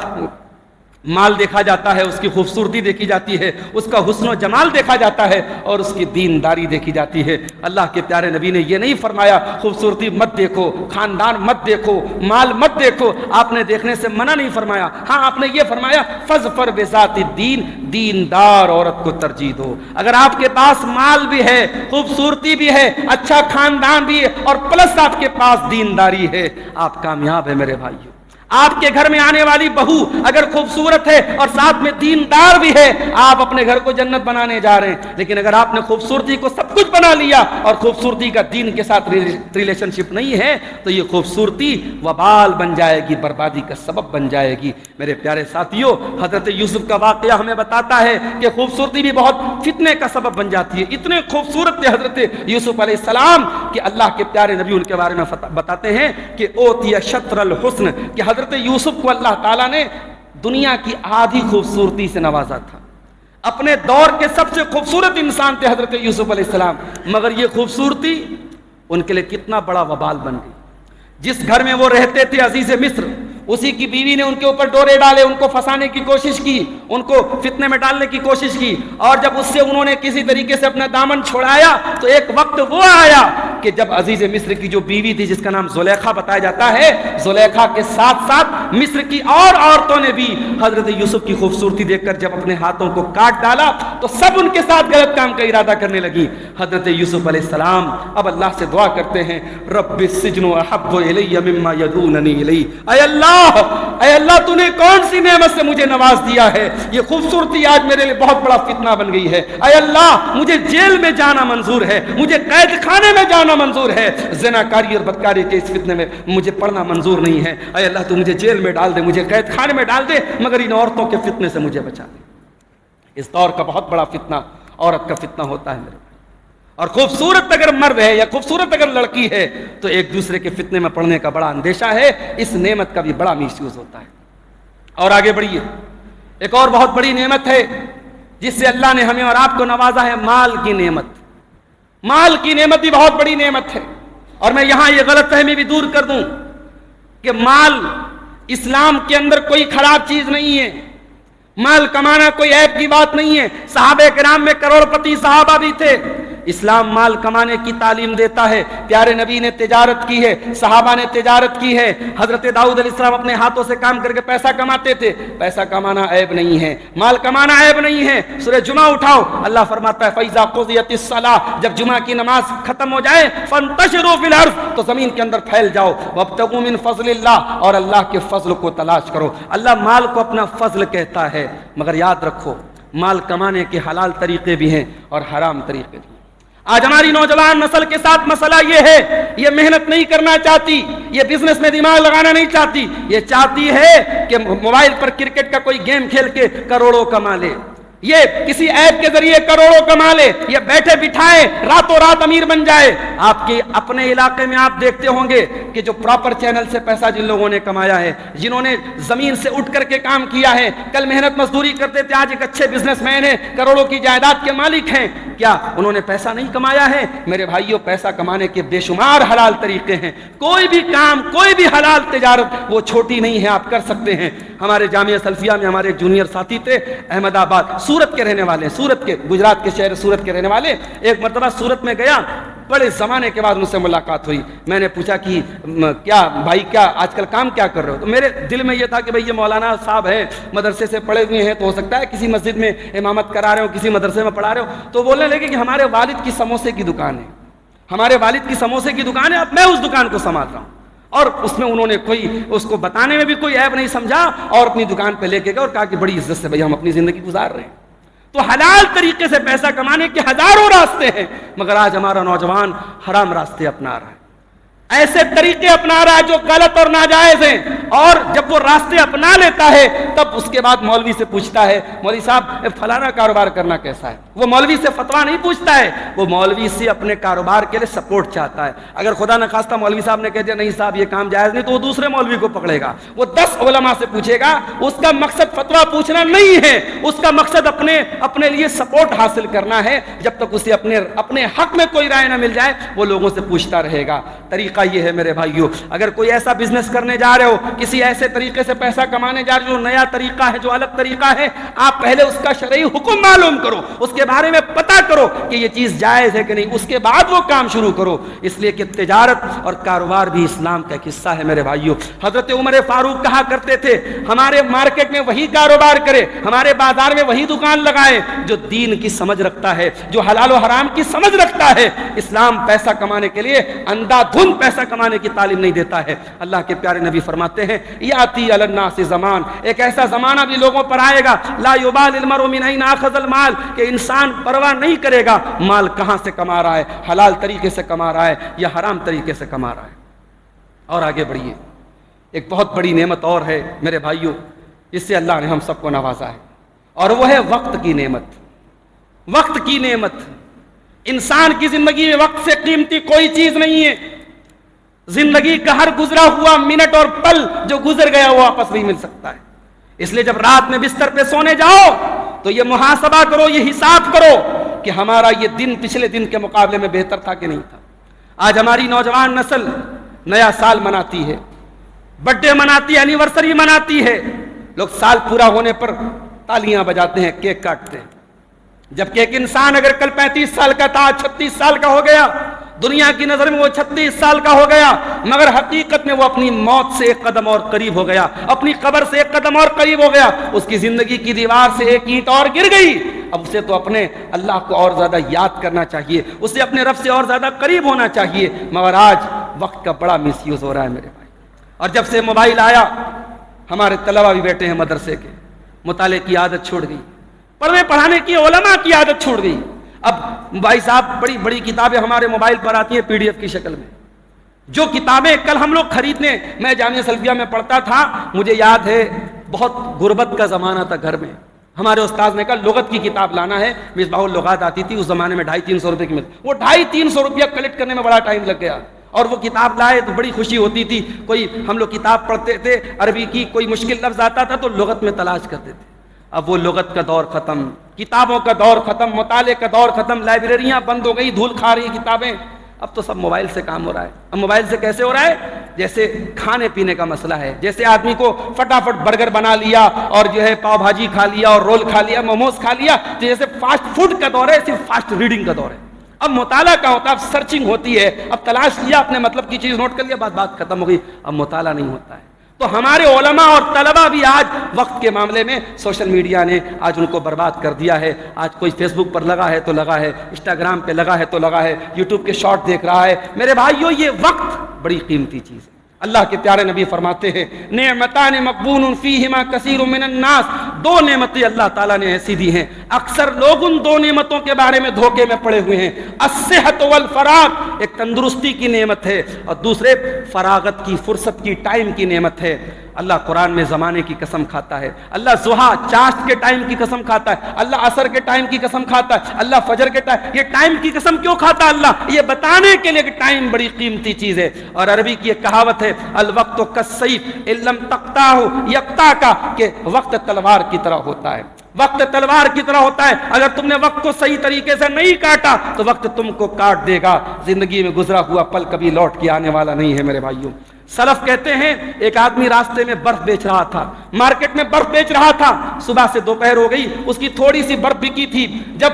مال دیکھا جاتا ہے، اس کی خوبصورتی دیکھی جاتی ہے، اس کا حسن و جمال دیکھا جاتا ہے، اور اس کی دینداری دیکھی جاتی ہے۔ اللہ کے پیارے نبی نے یہ نہیں فرمایا خوبصورتی مت دیکھو، خاندان مت دیکھو، مال مت دیکھو، آپ نے دیکھنے سے منع نہیں فرمایا۔ ہاں آپ نے یہ فرمایا فظفر بذات الدین، دیندار عورت کو ترجیح دو۔ اگر آپ کے پاس مال بھی ہے، خوبصورتی بھی ہے، اچھا خاندان بھی ہے، اور پلس آپ کے پاس دینداری ہے، آپ کامیاب ہیں میرے بھائیو۔ آپ کے گھر میں آنے والی بہو اگر خوبصورت ہے اور ساتھ میں دیندار بھی ہے، آپ اپنے گھر کو جنت بنانے جا رہے ہیں۔ لیکن اگر آپ نے خوبصورتی کو سب کچھ بنا لیا اور خوبصورتی کا دین کے ساتھ ریلیشن شپ نہیں ہے، تو یہ خوبصورتی وبال بن جائے گی، بربادی کا سبب بن جائے گی۔ میرے پیارے ساتھیوں، حضرت یوسف کا واقعہ ہمیں بتاتا ہے کہ خوبصورتی بھی بہت فتنے کا سبب بن جاتی ہے۔ اتنے خوبصورت تھے حضرت یوسف علیہ السلام کہ اللہ کے پیارے نبی ان کے بارے میں بتاتے ہیں کہ اوتی شطر الحسن، کہ حضرت یوسف کو اللہ تعالیٰ نے دنیا کی آدھی خوبصورتی سے نوازا تھا۔ اپنے دور کے سب سے خوبصورت انسان تھے حضرت یوسف علیہ السلام، مگر یہ خوبصورتی ان کے لیے کتنا بڑا وبال بن گئی۔ جس گھر میں وہ رہتے تھے عزیز مصر، اسی کی بیوی نے ان کے اوپر ڈورے ڈالے، ان کو پھنسانے کی کوشش کی، ان کو فتنے میں ڈالنے کی کوشش کی، اور جب اس سے انہوں نے کسی طریقے سے اپنا دامن چھڑایا تو ایک وقت وہ آیا کہ جب عزیز مصر کی جو بیوی تھی جس کا نام زلیخا بتایا جاتا ہے، زلیخا کے ساتھ ساتھ مصر کی اور عورتوں نے بھی حضرت یوسف کی خوبصورتی دیکھ کر جب اپنے ہاتھوں کو کاٹ ڈالا تو سب ان کے ساتھ غلط کام کا ارادہ کرنے لگی۔ حضرت یوسف علیہ السلام اب اللہ سے دعا کرتے ہیں، رب السجن احب الی مما یدعوننی الی، اے اللہ تو نے کون سی نعمت سے مجھے نواز دیا ہے، یہ خوبصورتی آج میرے لیے بہت بڑا فتنہ بن گئی ہے۔ اے اللہ مجھے جیل میں جانا منظور ہے، مجھے قید خانے میں جانا منظور ہے، زناکاری اور بدکاری کے اس فتنے میں مجھے پڑنا منظور نہیں ہے۔ اے اللہ تو مجھے جیل میں ڈال دے، مجھے قید خانے میں ڈال دے، مگر ان عورتوں کے فتنے سے مجھے بچا دے۔ اس دور کا بہت بڑا فتنہ عورت کا فتنہ ہوتا ہے میرے، اور خوبصورت اگر مرد ہے یا خوبصورت اگر لڑکی ہے تو ایک دوسرے کے فتنے میں پڑنے کا بڑا اندیشہ ہے۔ اس نعمت کا بھی بڑا مس یوز ہوتا ہے۔ اور آگے بڑھیے، ایک اور بہت بڑی نعمت ہے جس سے اللہ نے ہمیں اور آپ کو نوازا ہے، مال کی نعمت۔ مال کی نعمت بھی بہت بڑی نعمت ہے، اور میں یہاں یہ غلط فہمی بھی دور کر دوں کہ مال اسلام کے اندر کوئی خراب چیز نہیں ہے، مال کمانا کوئی عیب کی بات نہیں ہے۔ صحابہ کرام میں کروڑ پتی صحابہ بھی تھے۔ اسلام مال کمانے کی تعلیم دیتا ہے۔ پیارے نبی نے تجارت کی ہے، صحابہ نے تجارت کی ہے۔ حضرت داؤد علیہ السلام اپنے ہاتھوں سے کام کر کے پیسہ کماتے تھے۔ پیسہ کمانا عیب نہیں ہے، مال کمانا عیب نہیں ہے۔ سورہ جمعہ اٹھاؤ، اللہ فرماتا ہے فَإِذَا قُضِيَتِ الصَّلَاةُ، جب جمعہ کی نماز ختم ہو جائے فَانتَشِرُوا فِي الْأَرْضِ، تو زمین کے اندر پھیل جاؤ، وَابْتَغُوا مِن فَضْلِ اللَّهِ، اور اللہ کے فضل کو تلاش کرو۔ اللہ مال کو اپنا فضل کہتا ہے، مگر یاد رکھو مال کمانے کے حلال طریقے بھی ہیں اور حرام طریقے بھی ہیں۔ آج ہماری نوجوان نسل کے ساتھ مسئلہ یہ ہے، یہ محنت نہیں کرنا چاہتی، یہ بزنس میں دماغ لگانا نہیں چاہتی، یہ چاہتی ہے کہ موبائل پر کرکٹ کا کوئی گیم کھیل کے کروڑوں کما لے، یہ کسی ایپ کے ذریعے کروڑوں کما لے، یہ بیٹھے بٹھائے راتوں رات امیر بن جائے۔ آپ کے اپنے علاقے میں آپ دیکھتے ہوں گے کہ جو پراپر چینل سے پیسہ جن لوگوں نے کمایا ہے، جنہوں نے زمین سے اٹھ کر کے کام کیا ہے، کل محنت مزدوری کرتے تھے، آج ایک اچھے بزنس مین ہیں، کروڑوں کی جائیداد کے مالک ہیں، کیا انہوں نے پیسہ نہیں کمایا ہے؟ میرے بھائیوں، پیسہ کمانے کے بے شمار حلال طریقے ہیں۔ کوئی بھی کام، کوئی بھی حلال تجارت وہ چھوٹی نہیں ہے، آپ کر سکتے ہیں۔ ہمارے جامعہ سلفیہ میں ہمارے جونیئر ساتھی تھے، احمد آباد، سورت کے رہنے والے، سورت کے، گجرات کے شہر سورت کے رہنے والے۔ ایک مرتبہ سورت میں گیا، بڑے زمانے کے بعد مجھ سے ملاقات ہوئی۔ میں نے پوچھا کہ کیا بھائی، کیا آج کل کام کیا کر رہے ہو؟ تو میرے دل میں یہ تھا کہ بھئی یہ مولانا صاحب ہیں، مدرسے سے پڑھے ہوئے ہیں، تو ہو سکتا ہے کسی مسجد میں امامت کرا رہے ہو، کسی مدرسے میں پڑھا رہے ہو۔ تو بولنے لگے کہ ہمارے والد کی سموسے کی دکان ہے، ہمارے والد کی سموسے کی دکان ہے، اب میں اس دکان کو سنبھال رہا ہوں۔ اور اس میں انہوں نے کوئی، اس کو بتانے میں بھی کوئی عیب نہیں سمجھا، اور اپنی دکان پہ لے کے گئے اور کہا کہ بڑی عزت سے بھئی ہم اپنی زندگی گزار رہے ہیں۔ تو حلال طریقے سے پیسہ کمانے کے ہزاروں راستے ہیں، مگر آج ہمارا نوجوان حرام راستے اپنا رہا ہے۔ ایسے طریقے اپنا رہا ہے جو غلط اور ناجائز ہیں، اور جب وہ راستے اپنا لیتا ہے تب اس کے بعد مولوی سے پوچھتا ہے مولوی صاحب فلانا کاروبار کرنا کیسا ہے۔ وہ مولوی سے فتویٰ نہیں پوچھتا ہے، وہ مولوی سے اپنے کاروبار کے لیے سپورٹ چاہتا ہے۔ اگر خدا نخواستہ مولوی صاحب نے کہہ دیا نہیں صاحب یہ کام جائز نہیں، تو وہ دوسرے مولوی کو پکڑے گا، وہ 10 علماء سے پوچھے گا۔ اس کا مقصد فتویٰ پوچھنا نہیں ہے، اس کا مقصد اپنے لیے سپورٹ حاصل کرنا ہے۔ جب تک اسے اپنے حق میں کوئی رائے نہ مل جائے وہ لوگوں سے پوچھتا رہے گا۔ طریقہ یہ ہے میرے بھائیو، اگر کوئی ایسا بزنس کرنے جا رہے ہو، کسی ایسے طریقے سے پیسہ کمانے جا رہے ہو جو نیا طریقہ ہے، جو الگ طریقہ ہے، آپ پہلے اس کا شرعی حکم معلوم کرو، اس کے بارے میں پتہ کرو کہ یہ چیز جائز ہے کہ نہیں، اس کے بعد وہ کام شروع کرو۔ اس لیے کہ تجارت اور کاروبار بھی اسلام کا ایک حصہ ہے میرے بھائیو۔ حضرت عمر فاروق کہا کرتے تھے ہمارے مارکیٹ میں وہی کاروبار کرے، ہمارے بازار میں وہی دکان لگائے جو دین کی سمجھ رکھتا ہے، جو حلال و حرام کی سمجھ رکھتا ہے۔ اسلام پیسہ کمانے کے لیے اندھا دھند پیسہ کمانے کی تعلیم نہیں دیتا ہے۔ اللہ کے پیارے نبی فرماتے ہیں یاتی علی الناس زمان، ایک ایسا زمانہ بھی لوگوں پر آئے گا لا یبال المرء من این اخذ المال، کہ انسان پرواہ نہیں کرے گا مال کہاں سے کما رہا ہے، حلال طریقے سے کما رہا ہے یا حرام طریقے سے کما رہا ہے۔ اور آگے بڑھیے، ایک بہت بڑی نعمت اور ہے میرے بھائیوں، اس سے اللہ نے ہم سب کو نوازا ہے، اور وہ ہے وقت کی نعمت۔ وقت کی نعمت، انسان کی زندگی میں وقت سے قیمتی کوئی چیز نہیں ہے۔ زندگی کا ہر گزرا ہوا منٹ اور پل جو گزر گیا وہ واپس نہیں مل سکتا ہے۔ اس لیے جب رات میں بستر پہ سونے جاؤ تو یہ محاسبہ کرو، یہ حساب کرو کہ ہمارا یہ دن پچھلے دن کے مقابلے میں بہتر تھا کہ نہیں تھا۔ آج ہماری نوجوان نسل نیا سال مناتی ہے، برتھ ڈے مناتی ہے، اینیورسری مناتی ہے، لوگ سال پورا ہونے پر تالیاں بجاتے ہیں، کیک کاٹتے ہیں، جبکہ ایک انسان اگر کل 35 سال کا تھا 36 سال کا ہو گیا، دنیا کی نظر میں وہ 36 سال کا ہو گیا، مگر حقیقت میں وہ اپنی موت سے ایک قدم اور قریب ہو گیا، اپنی قبر سے ایک قدم اور قریب ہو گیا، اس کی زندگی کی دیوار سے ایک اینٹ اور گر گئی۔ اب اسے تو اپنے اللہ کو اور زیادہ یاد کرنا چاہیے، اسے اپنے رب سے اور زیادہ قریب ہونا چاہیے، مگر آج وقت کا بڑا مس یوز ہو رہا ہے میرے بھائی۔ اور جب سے موبائل آیا ہمارے طلبہ بھی بیٹھے ہیں مدرسے کے، مطالعے کی عادت چھوڑ گئی، پڑھنے پڑھانے کی علماء کی عادت چھوڑ گئی۔ اب بھائی صاحب بڑی بڑی کتابیں ہمارے موبائل پر آتی ہیں PDF کی شکل میں، جو کتابیں کل ہم لوگ خریدنے، میں جامعہ سلفیہ میں پڑھتا تھا، مجھے یاد ہے بہت غربت کا زمانہ تھا، گھر میں ہمارے استاد نے کہا لغت کی کتاب لانا ہے، مصباح اللغات آتی تھی اس زمانے میں 250-300 روپے کی ملتی، وہ 250-300 روپیہ کلیکٹ کرنے میں بڑا ٹائم لگ گیا، اور وہ کتاب لائے تو بڑی خوشی ہوتی تھی۔ کوئی ہم لوگ کتاب پڑھتے تھے عربی کی، کوئی مشکل لفظ آتا تھا تو لغت میں تلاش کرتے تھے۔ اب وہ لغت کا دور ختم، کتابوں کا دور ختم، مطالعے کا دور ختم، لائبریریاں بند ہو گئی، دھول کھا رہی کتابیں، اب تو سب موبائل سے کام ہو رہا ہے۔ اب موبائل سے کیسے ہو رہا ہے؟ جیسے کھانے پینے کا مسئلہ ہے، جیسے آدمی کو فٹافٹ برگر بنا لیا اور جو ہے پاؤ بھاجی کھا لیا اور رول کھا لیا، موموز کھا لیا، تو جیسے فاسٹ فوڈ کا دور ہے، صرف فاسٹ ریڈنگ کا دور ہے۔ اب مطالعہ کا ہوتا ہے، اب سرچنگ ہوتی ہے، اب تلاش کیا، اپنے مطلب کی چیز نوٹ کر لیا، بات ختم ہو گئی، اب مطالعہ نہیں ہوتا ہے۔ تو ہمارے علماء اور طلباء بھی آج وقت کے معاملے میں سوشل میڈیا نے آج ان کو برباد کر دیا ہے۔ آج کوئی فیس بک پر لگا ہے تو لگا ہے، انسٹاگرام پہ لگا ہے تو لگا ہے، یوٹیوب کے شارٹ دیکھ رہا ہے۔ میرے بھائیو یہ وقت بڑی قیمتی چیز ہے۔ اللہ کے پیارے نبی فرماتے ہیں نعمتان مقبون فیہما کثیر من الناس، دو نعمتیں اللہ تعالیٰ نے ایسی دی ہیں، اکثر لوگ ان دو نعمتوں کے بارے میں دھوکے میں پڑے ہوئے ہیں۔ الصحت والفراغ، ایک تندرستی کی نعمت ہے، اور دوسرے فراغت کی، فرصت کی، ٹائم کی نعمت ہے۔ اللہ قرآن میں زمانے کی قسم کھاتا ہے، اللہ ضحیٰ چاشت کے ٹائم کی قسم کھاتا ہے، اللہ عصر کے ٹائم کی قسم کھاتا ہے، اللہ فجر کے ٹائم، یہ ٹائم کی قسم کیوں کھاتا ہے اللہ؟ یہ بتانے کے لیے کہ ٹائم بڑی قیمتی چیز ہے۔ اور عربی کی ایک کہاوت ہے الوقت کالسیف ان لم تقطعہ یقطعک، کہ وقت تلوار کی طرح ہوتا ہے، وقت تلوار کی طرح ہوتا ہے، اگر تم نے وقت کو صحیح طریقے سے نہیں کاٹا تو وقت تم کو کاٹ دے گا۔ زندگی میں گزرا ہوا پل کبھی لوٹ کے آنے والا نہیں ہے میرے بھائیوں۔ سلف کہتے ہیں ایک آدمی راستے میں برف بیچ رہا تھا، مارکیٹ میں برف بیچ رہا تھا، صبح سے دوپہر ہو گئی، اس کی تھوڑی سی برف بکی تھی، جب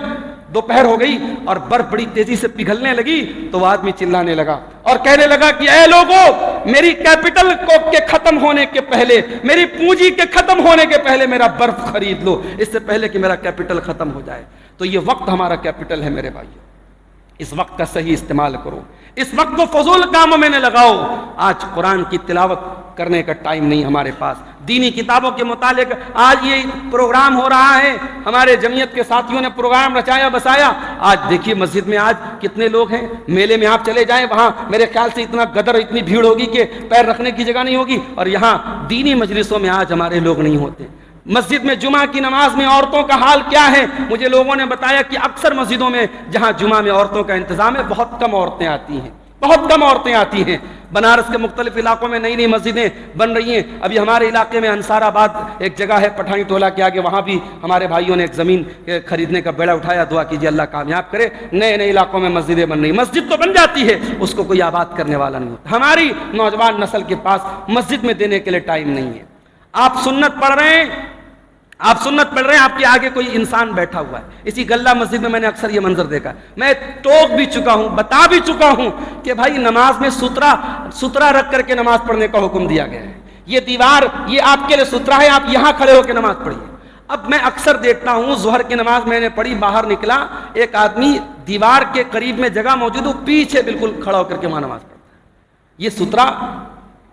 دوپہر ہو گئی اور برف بڑی تیزی سے پگھلنے لگی تو وہ آدمی چلانے لگا اور کہنے لگا کہ اے لوگو، میری کیپٹل کے ختم ہونے کے پہلے، میری پونجی کے ختم ہونے کے پہلے میرا برف خرید لو، اس سے پہلے کہ میرا کیپٹل ختم ہو جائے۔ تو یہ وقت ہمارا کیپٹل ہے میرے بھائیو۔ اس وقت کا صحیح استعمال کرو، اس وقت کو فضول کاموں میں نہ لگاؤ۔ آج قرآن کی تلاوت کرنے کا ٹائم نہیں ہمارے پاس، دینی کتابوں کے مطالعے کا آج یہ پروگرام ہو رہا ہے، ہمارے جمعیت کے ساتھیوں نے پروگرام رچایا بسایا۔ آج دیکھیے مسجد میں آج کتنے لوگ ہیں، میلے میں آپ چلے جائیں وہاں میرے خیال سے اتنا گدر، اتنی بھیڑ ہوگی کہ پیر رکھنے کی جگہ نہیں ہوگی، اور یہاں دینی مجلسوں میں آج ہمارے لوگ نہیں ہوتے۔ مسجد میں جمعہ کی نماز میں عورتوں کا حال کیا ہے؟ مجھے لوگوں نے بتایا کہ اکثر مسجدوں میں جہاں جمعہ میں عورتوں کا انتظام ہے بہت کم عورتیں آتی ہیں، بہت کم عورتیں آتی ہیں۔ بنارس کے مختلف علاقوں میں نئی نئی مسجدیں بن رہی ہیں۔ ابھی ہمارے علاقے میں انصار آباد ایک جگہ ہے پٹھانی ٹولہ کے آگے، وہاں بھی ہمارے بھائیوں نے ایک زمین خریدنے کا بیڑا اٹھایا، دعا کیجیے اللہ کامیاب کرے۔ نئے نئے علاقوں میں مسجدیں بن رہی ہیں، مسجد تو بن جاتی ہے، اس کو کوئی آباد کرنے والا نہیں ہوتا۔ ہماری نوجوان نسل کے پاس مسجد میں دینے کے لیے ٹائم نہیں ہے۔ آپ سنت پڑھ رہے ہیں، آپ سنت پڑھ رہے ہیں، آپ کے آگے کوئی انسان بیٹھا ہوا ہے۔ اسی گلہ مسجد میں نے اکثر یہ منظر دیکھا، میں ٹوک بھی چکا ہوں، بتا بھی چکا ہوں کہ بھائی نماز میں سترا رکھ کر کے نماز پڑھنے کا حکم دیا گیا ہے۔ یہ دیوار یہ آپ کے لیے سترا ہے، آپ یہاں کھڑے ہو کے نماز پڑھیے۔ اب میں اکثر دیکھتا ہوں، ظہر کی نماز میں نے پڑھی، باہر نکلا، ایک آدمی دیوار کے قریب میں جگہ موجود ہو، پیچھے بالکل کھڑا ہو کر کے وہاں نماز پڑھتا ہے۔ یہ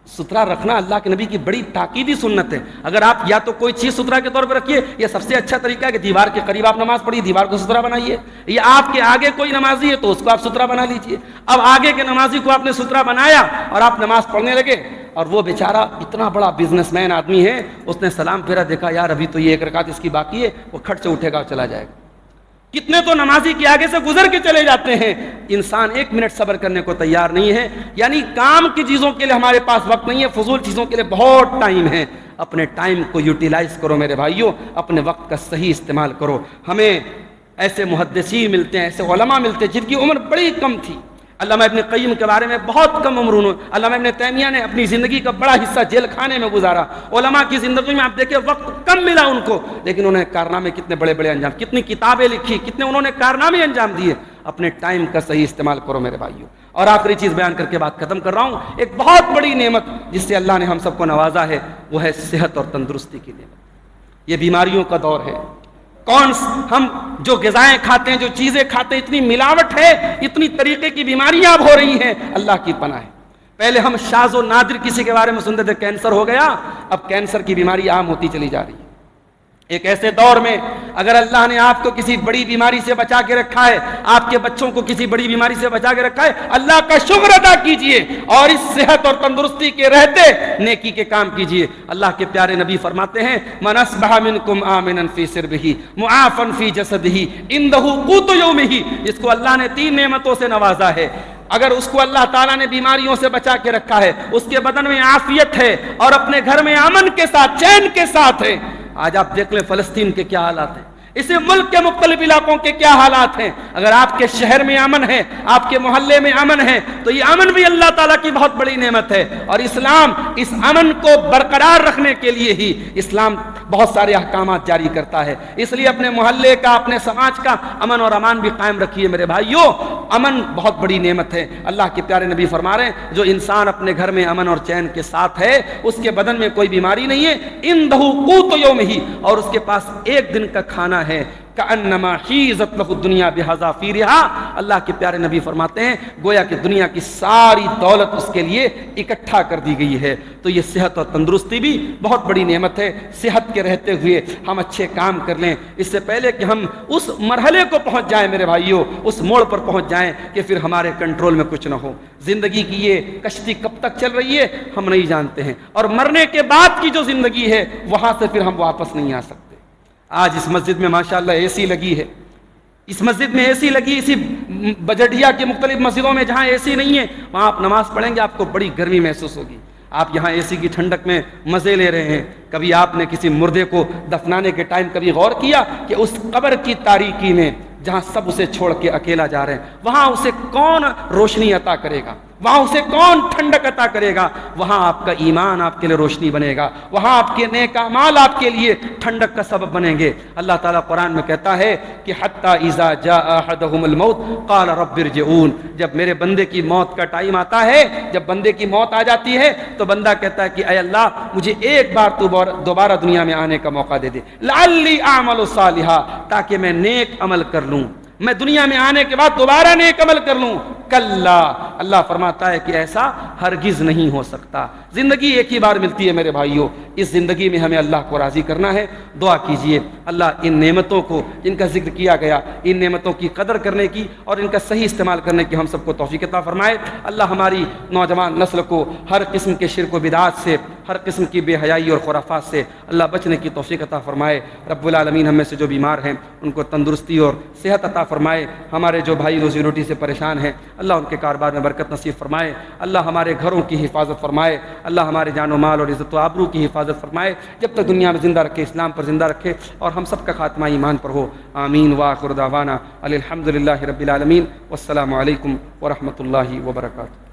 سترا رکھنا اللہ کے نبی کی بڑی تاکیدی سنت ہے۔ اگر آپ یا تو کوئی چیز سترا کے طور پہ رکھیے، یہ سب سے اچھا طریقہ ہے کہ دیوار کے قریب آپ نماز پڑھیے، دیوار کو سترا بنائیے، یا آپ کے آگے کوئی نمازی ہے تو اس کو آپ سترا بنا لیجئے۔ اب آگے کے نمازی کو آپ نے سترا بنایا اور آپ نماز پڑھنے لگے، اور وہ بیچارہ اتنا بڑا بزنس مین آدمی ہے، اس نے سلام پھیرا، دیکھا یار ابھی تو یہ ایک رکعت اس کی باقی ہے، وہ کھٹ سے اٹھے گا اور چلا جائے گا۔ کتنے تو نمازی کے آگے سے گزر کے چلے جاتے ہیں، انسان ایک منٹ صبر کرنے کو تیار نہیں ہے۔ یعنی کام کی چیزوں کے لیے ہمارے پاس وقت نہیں ہے، فضول چیزوں کے لیے بہت ٹائم ہے۔ اپنے ٹائم کو یوٹیلائز کرو میرے بھائیوں، اپنے وقت کا صحیح استعمال کرو۔ ہمیں ایسے محدثین ملتے ہیں، ایسے علماء ملتے ہیں جن کی عمر بڑی کم تھی۔ علامہ ابن قیم کے بارے میں بہت کم عمر انہوں، علامہ ابن تیمیہ نے اپنی زندگی کا بڑا حصہ جیل خانے میں گزارا۔ علماء کی زندگی میں آپ دیکھیں وقت کم ملا ان کو، لیکن انہوں نے کارنامے کتنے بڑے بڑے انجام، کتنی کتابیں لکھی، کتنے انہوں نے کارنامے انجام دیے۔ اپنے ٹائم کا صحیح استعمال کرو میرے بھائیوں۔ اور آخری چیز بیان کر کے بات ختم کر رہا ہوں، ایک بہت بڑی نعمت جس سے اللہ نے ہم سب کو نوازا ہے، وہ ہے صحت اور تندرستی کی نعمت۔ یہ بیماریوں کا دور ہے، ہم جو غذائیں کھاتے ہیں، جو چیزیں کھاتے ہیں، اتنی ملاوٹ ہے، اتنی طریقے کی بیماریاں اب ہو رہی ہیں، اللہ کی پناہ ہے۔ پہلے ہم شاذ و نادر کسی کے بارے میں سنتے تھے کینسر ہو گیا، اب کینسر کی بیماری عام ہوتی چلی جا رہی ہے۔ ایک ایسے دور میں اگر اللہ نے آپ کو کسی بڑی بیماری سے بچا کے رکھا ہے، آپ کے بچوں کو کسی بڑی بیماری سے بچا کے رکھا ہے، اللہ کا شکر ادا کیجئے، اور اس صحت اور تندرستی کے رہتے نیکی کے کام کیجئے۔ اللہ کے پیارے نبی فرماتے ہیں، من اصبح منکم آمنا فی سربہ معافا فی جسدہ عندہ قوت یومہ، جس کو اللہ نے 3 نعمتوں سے نوازا ہے، اگر اس کو اللہ تعالیٰ نے بیماریوں سے بچا کے رکھا ہے، اس کے بدن میں عافیت ہے اور اپنے گھر میں امن کے ساتھ، چین کے ساتھ ہے۔ آج آپ دیکھ لیں فلسطین کے کیا حالات ہیں، اسی ملک کے مختلف علاقوں کے کیا حالات ہیں۔ اگر آپ کے شہر میں امن ہے، آپ کے محلے میں امن ہے، تو یہ امن بھی اللہ تعالیٰ کی بہت بڑی نعمت ہے۔ اور اسلام اس امن کو برقرار رکھنے کے لیے ہی اسلام بہت سارے احکامات جاری کرتا ہے۔ اس لیے اپنے محلے کا، اپنے سماج کا امن اور امان بھی قائم رکھیے میرے بھائیوں۔ امن بہت بڑی نعمت ہے۔ اللہ کے پیارے نبی فرما رہے ہیں، جو انسان اپنے گھر میں امن اور چین کے ساتھ ہے، اس کے بدن میں کوئی بیماری نہیں ہے، عندہ قوت یومہ، اور اس کے پاس ایک دن کا کھانا ہے، کأنما حیزت لہ الدنیا بحذافیرہا۔ اللہ کے پیارے نبی فرماتے ہیں گویا کہ دنیا کی ساری دولت اس کے لیے اکٹھا کر دی گئی ہے۔ تو یہ صحت اور تندرستی بھی بہت بڑی نعمت ہے۔ صحت کے رہتے ہوئے ہم اچھے کام کر لیں، اس سے پہلے کہ ہم اس مرحلے کو پہنچ جائیں میرے بھائیوں، اس موڑ پر پہنچ جائیں کہ پھر ہمارے کنٹرول میں کچھ نہ ہو۔ زندگی کی یہ کشتی کب تک چل رہی ہے ہم نہیں جانتے ہیں، اور مرنے کے بعد کی جو زندگی ہے وہاں سے پھر ہم واپس نہیں آ سکتے۔ آج اس مسجد میں ماشاءاللہ اے سی لگی ہے، اس مسجد میں اے سی لگی، اسی بجٹیا کی مختلف مسجدوں میں جہاں اے سی نہیں ہے وہاں آپ نماز پڑھیں گے آپ کو بڑی گرمی محسوس ہوگی۔ آپ یہاں اے سی کی ٹھنڈک میں مزے لے رہے ہیں۔ کبھی آپ نے کسی مردے کو دفنانے کے ٹائم کبھی غور کیا کہ اس قبر کی تاریکی میں جہاں سب اسے چھوڑ کے اکیلا جا رہے ہیں، وہاں اسے کون روشنی عطا کرے گا، وہاں اسے کون ٹھنڈک عطا کرے گا؟ وہاں آپ کا ایمان آپ کے لیے روشنی بنے گا، وہاں آپ کے نیک اعمال آپ کے لیے ٹھنڈک کا سبب بنیں گے۔ اللہ تعالیٰ قرآن میں کہتا ہے کہ حتی اذا جاء احدهم الموت قال رب ارجعون، جب میرے بندے کی موت کا ٹائم آتا ہے، جب بندے کی موت آ جاتی ہے تو بندہ کہتا ہے کہ اے اللہ مجھے ایک بار دوبارہ دنیا میں آنے کا موقع دے دے، لعلی اعمل صالحا، تاکہ میں نیک عمل کر لوں، میں دنیا میں آنے کے بعد دوبارہ نیک عمل کر لوں، کلا، اللہ فرماتا ہے کہ ایسا ہرگز نہیں ہو سکتا۔ زندگی ایک ہی بار ملتی ہے میرے بھائیوں، اس زندگی میں ہمیں اللہ کو راضی کرنا ہے۔ دعا کیجئے اللہ ان نعمتوں کو جن کا ذکر کیا گیا، ان نعمتوں کی قدر کرنے کی اور ان کا صحیح استعمال کرنے کی ہم سب کو توفیق عطا فرمائے۔ اللہ ہماری نوجوان نسل کو ہر قسم کے شرک و بدعات سے، ہر قسم کی بے حیائی اور خرافات سے اللہ بچنے کی توفیق عطا فرمائے۔ رب العالمین ہم میں سے جو بیمار ہیں ان کو تندرستی اور صحت عطا فرمائے۔ ہمارے جو بھائی روزی روٹی سے پریشان ہیں اللہ ان کے کاروبار میں برکت نصیب فرمائے۔ اللہ ہمارے گھروں کی حفاظت فرمائے۔ اللہ ہمارے جان و مال اور عزت و آبرو کی حفاظت فرمائے، جب تک دنیا میں زندہ رکھے، اسلام پر زندہ رکھے، اور ہم سب کا خاتمہ ایمان پر ہو۔ آمین وآخر دعوانا الحمدللہ رب العالمین، والسلام علیکم ورحمۃ اللہ وبرکاتہ۔